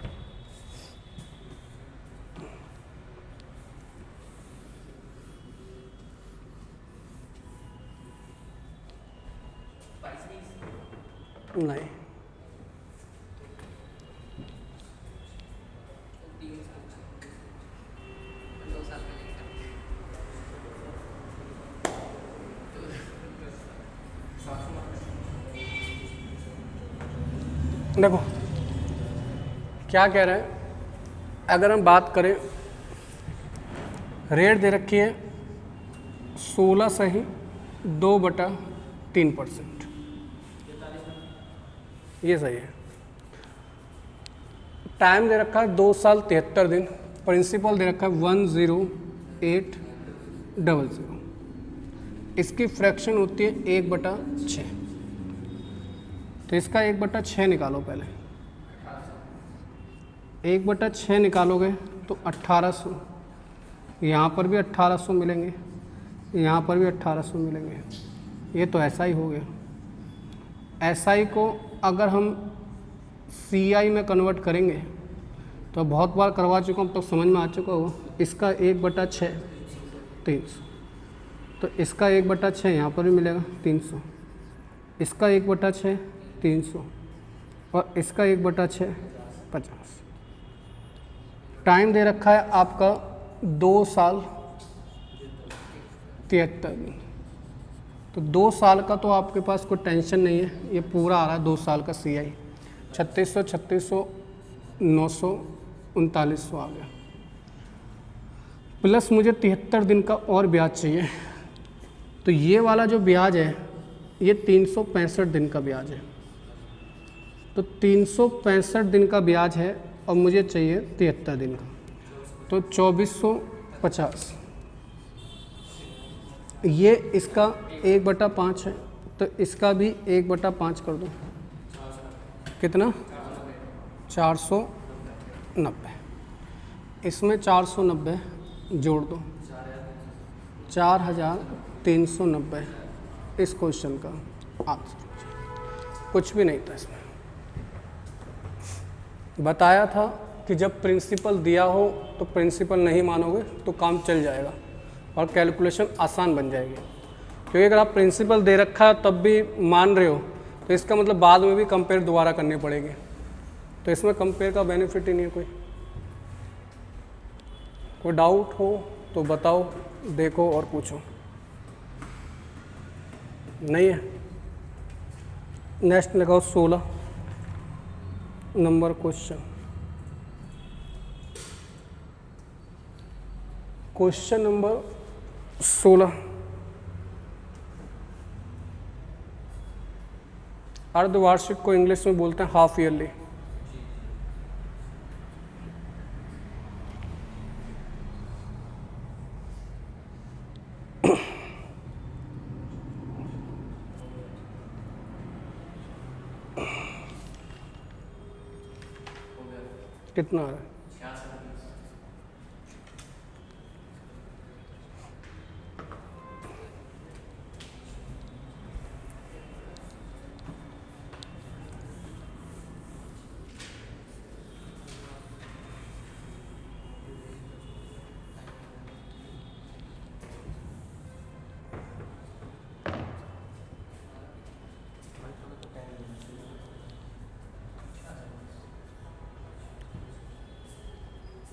नहीं, देखो क्या कह रहे हैं। अगर हम बात करें, रेट दे रखी है 16 सही 2/3%, ये सही है। टाइम दे रखा है 2 साल 73 दिन, प्रिंसिपल दे रखा है 10800। इसकी फ्रैक्शन होती है 1/6, तो इसका 1/6 निकालो पहले। 1/6 निकालोगे तो 1800, यहाँ पर भी 1800 मिलेंगे, यहाँ पर भी 1800 मिलेंगे। ये तो ऐसा ही हो गया। SI को अगर हम CI में कन्वर्ट करेंगे तो बहुत बार करवा चुका हूँ, तो समझ में आ चुका हो। इसका 1/6 300, तो इसका 1/6 यहाँ पर भी मिलेगा 300, इसका 1/6 300 और इसका 1/6 50। टाइम दे रखा है आपका 2 साल 73 दिन, तो 2 साल का तो आपके पास कोई टेंशन नहीं है, ये पूरा आ रहा है 2 साल का CI। 3600 3600 900 3900 आ गया, प्लस मुझे 73 दिन का और ब्याज चाहिए। तो ये वाला जो ब्याज है ये 365 दिन का ब्याज है, तो 365 दिन का ब्याज है और मुझे चाहिए 73 दिन का, तो 2450। ये इसका 1/5 है, तो इसका भी 1/5 कर दो। कितना? 490। इसमें 490 जोड़ दो, 4390 इस क्वेश्चन का आंसर। कुछ भी नहीं था इसमें। बताया था कि जब प्रिंसिपल दिया हो तो प्रिंसिपल नहीं मानोगे तो काम चल जाएगा और कैलकुलेशन आसान बन जाएगी। क्योंकि अगर आप प्रिंसिपल दे रखा है तब भी मान रहे हो तो इसका मतलब बाद में भी कंपेयर दोबारा करनी पड़ेगी, तो इसमें कंपेयर का बेनिफिट ही नहीं है कोई। कोई डाउट हो तो बताओ, देखो और पूछो। नहीं है? नेक्स्ट लगाओ 16 नंबर क्वेश्चन। क्वेश्चन नंबर 16, अर्धवार्षिक को इंग्लिश में बोलते हैं हाफ ईयरली। कितना आ रहा है?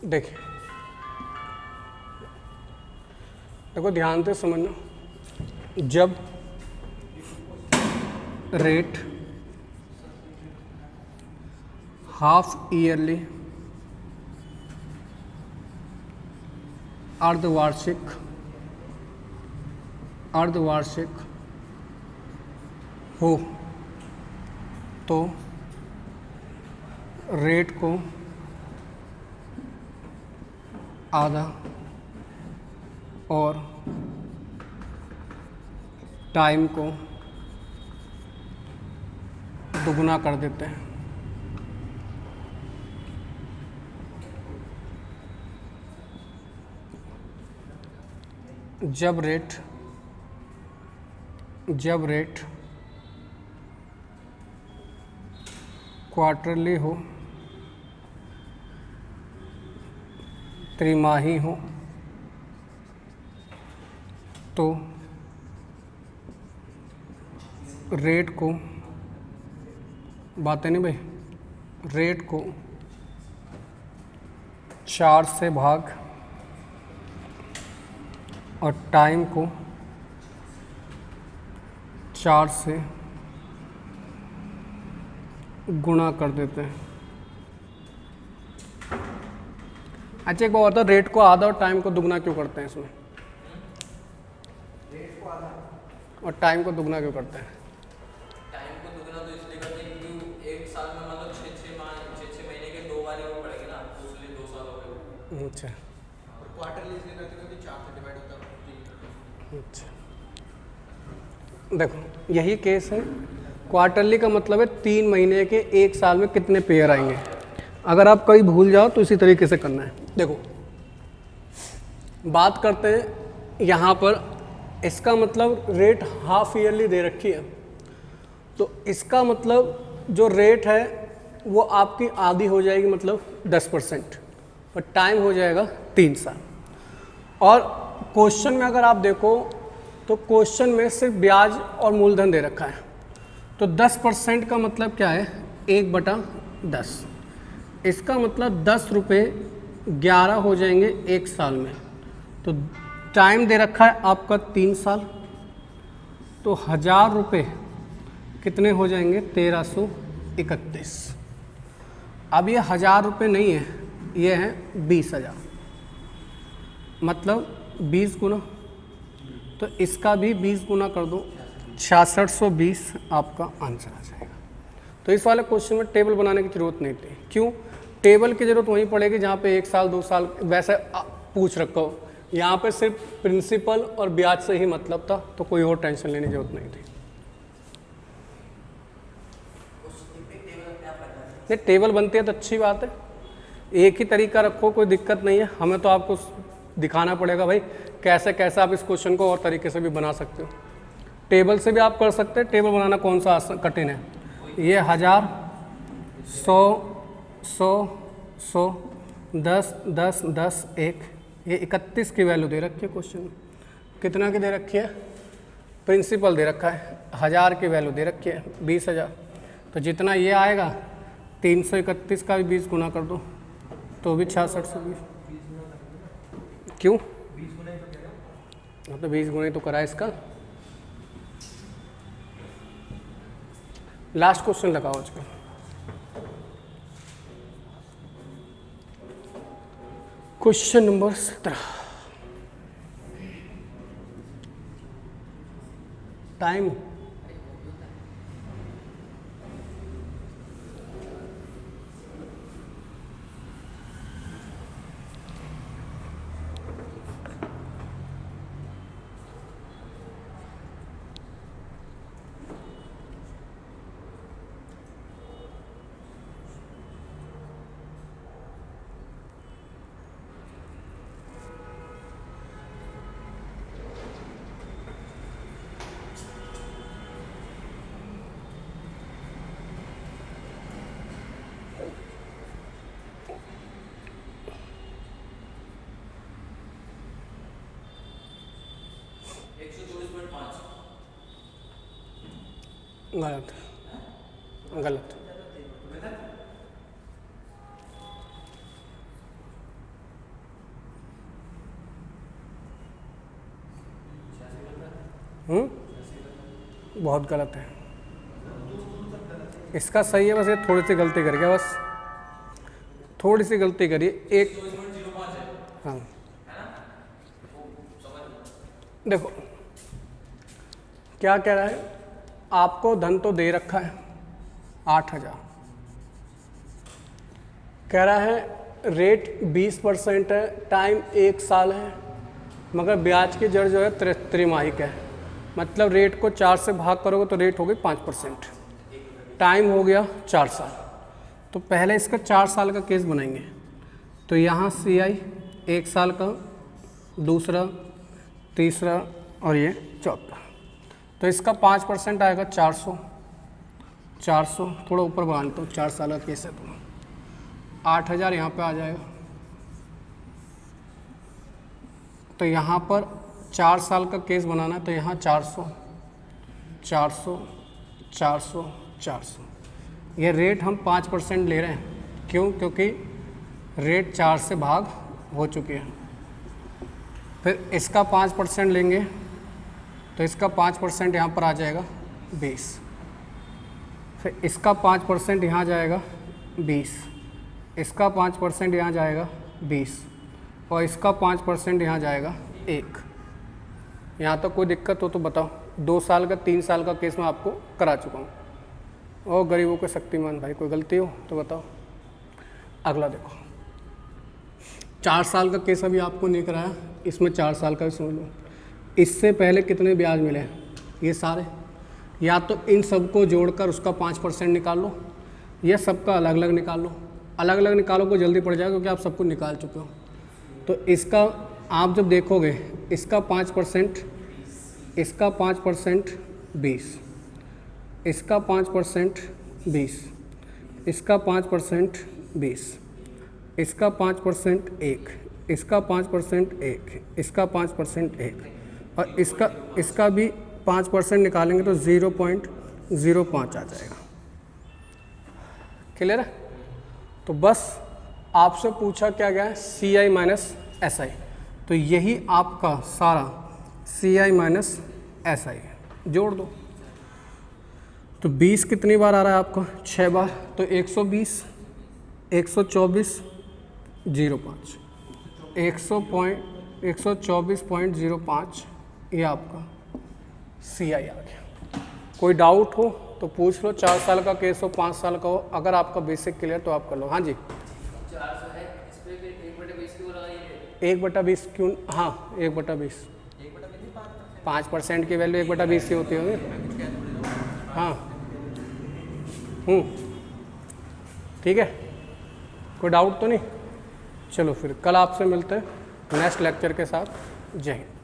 देखिए, देखो ध्यान से समझना, जब रेट हाफ ईयरली, अर्धवार्षिक हो तो रेट को आधा और टाइम को दुगना कर देते हैं। जब रेट क्वार्टरली हो, त्रिमाही हो, तो रेट को, बात है नहीं भाई, रेट को 4 से भाग और टाइम को 4 से गुणा कर देते हैं। अच्छा एक बात बताओ, रेट को आधा और टाइम को दुगना क्यों करते हैं इसमें? रेट को आधा और टाइम को दुगना क्यों करते हैं? टाइम को दुगना तो इसलिए करते हैं क्योंकि एक साल में मतलब 6 महीने के 2 बार ही वो पड़ेंगे ना, तो इसलिए 2 साल हो गए। अच्छा और क्वार्टरली इसलिए करते हैं क्योंकि 4 से डिवाइड होता है। अच्छा, देखो यही केस है। क्वार्टरली का मतलब है 3 महीने के एक साल में कितने पेयर आएंगे। अगर आप कहीं भूल जाओ तो इसी तरीके से करना है। देखो बात करते हैं यहाँ पर, इसका मतलब रेट हाफ ईयरली दे रखी है, तो इसका मतलब जो रेट है वो आपकी आधी हो जाएगी, मतलब 10%, और टाइम हो जाएगा 3 साल। और क्वेश्चन में अगर आप देखो तो क्वेश्चन में सिर्फ ब्याज और मूलधन दे रखा है, तो 10% का मतलब क्या है, 1/10। इसका मतलब 10 रुपये 11 हो जाएंगे एक साल में। तो टाइम दे रखा है आपका 3 साल, तो 1000 रुपये कितने हो जाएंगे, 1331। अब ये 1000 रुपये नहीं है, ये है 20,000, मतलब 20 गुना, तो इसका भी 20 गुना कर दो, 6620 आपका आंसर आ जाएगा। तो इस वाले क्वेश्चन में टेबल बनाने की ज़रूरत नहीं थी। क्यों? टेबल की ज़रूरत वहीं पड़ेगी जहाँ पे 1 साल 2 साल वैसे पूछ रखा हो। यहाँ पे सिर्फ प्रिंसिपल और ब्याज से ही मतलब था, तो कोई और टेंशन लेने की ज़रूरत नहीं थी। नहीं, टेबल बनती है तो अच्छी बात है, एक ही तरीका रखो, कोई दिक्कत नहीं है। हमें तो आपको दिखाना पड़ेगा भाई कैसे कैसे आप इस क्वेश्चन को और तरीके से भी बना सकते हो। टेबल से भी आप कर सकते हैं। टेबल बनाना कौन सा कठिन है? ये 1000, 100, 100, 100, 10, 10, 10, 1, ये 31 की वैल्यू दे रखी है क्वेश्चन में। कितना की दे रखी है? प्रिंसिपल दे रखा है, 1000 की वैल्यू दे रखी है 20,000। तो जितना ये आएगा 331 का भी 20 गुना कर दो तो भी 6620। क्यों? 20 गुना ही तो कह रहा हूँ। तो 20 गुना ही तो करा है इसका। लास्ट क्वेश्चन लगाओ आज का। Question number 17। टाइम गलत, गलत। बहुत गलत है, इसका सही है, बस ये थोड़ी सी गलती कर गया, बस थोड़ी सी गलती करिए एक। हाँ देखो क्या कह रहा है, आपको धन तो दे रखा है 8,000, कह रहा है रेट 20% है, टाइम 1 साल है, मगर ब्याज की दर जो है त्रिमाहिक है, मतलब रेट को 4 से भाग करोगे तो रेट हो गई 5%, टाइम हो गया 4 साल। तो पहले इसका 4 साल का केस बनाएंगे, तो यहाँ CI 1 साल का, दूसरा, तीसरा और ये चौथा। तो इसका 5% आएगा 400, थोड़ा ऊपर बढ़ा लेता हूँ, 4 साल का केस है तो 8,000 यहाँ पे आ जाएगा। तो यहाँ पर 4 साल का केस बनाना है, तो यहाँ 400, 400, 400, 400। ये रेट हम 5% ले रहे हैं, क्यों? क्योंकि रेट 4 से भाग हो चुकी है। फिर इसका 5% लेंगे, तो इसका 5% यहाँ पर आ जाएगा 20, फिर इसका 5% यहाँ जाएगा 20, इसका 5% यहाँ जाएगा 20, और इसका 5% यहाँ जाएगा 1। यहाँ तक कोई दिक्कत हो तो बताओ। 2 साल का 3 साल का केस मैं आपको करा चुका हूँ। और गरीबों के शक्तिमान भाई, कोई गलती हो तो बताओ। अगला देखो, 4 साल का केस अभी आपको नहीं कराया, इसमें 4 साल का भी सुन लो। इससे पहले कितने ब्याज मिले हैं ये सारे, या तो इन सबको जोड़कर उसका 5% निकाल लो, या सबका अलग अलग निकाल लो। अलग अलग निकालो को जल्दी पड़ जाएगा, क्योंकि आप सबको निकाल चुके हो। तो इसका आप जब देखोगे, इसका 5%, इसका 5% 20, इसका 5% 20, इसका 5% 20, इसका 5% 1, इसका 5% 1, इसका 5% 1, और इसका भी 5% निकालेंगे तो 0.05 आ जाएगा। क्लियर है? तो बस आपसे पूछा क्या गया है, CI माइनस SI। तो यही आपका सारा CI माइनस SI है, जोड़ दो। तो 20 कितनी बार आ रहा है आपका? 6 बार। तो 120, 124, 05, 124.05 ये आपका CI आ गया। कोई डाउट हो तो पूछ लो। 4 साल का केस हो, 5 साल का हो, अगर आपका बेसिक क्लियर तो आप कर लो। हाँ जी, 400 है, इस पे फिर 1/20 क्यों लगाइए? 1/20 क्यों? हाँ 1/20, 5% की वैल्यू 1/20 की होती होगी। हाँ ठीक है, कोई डाउट तो नहीं? चलो फिर कल आपसे मिलते हैं नेक्स्ट लेक्चर के साथ। जय हिंद।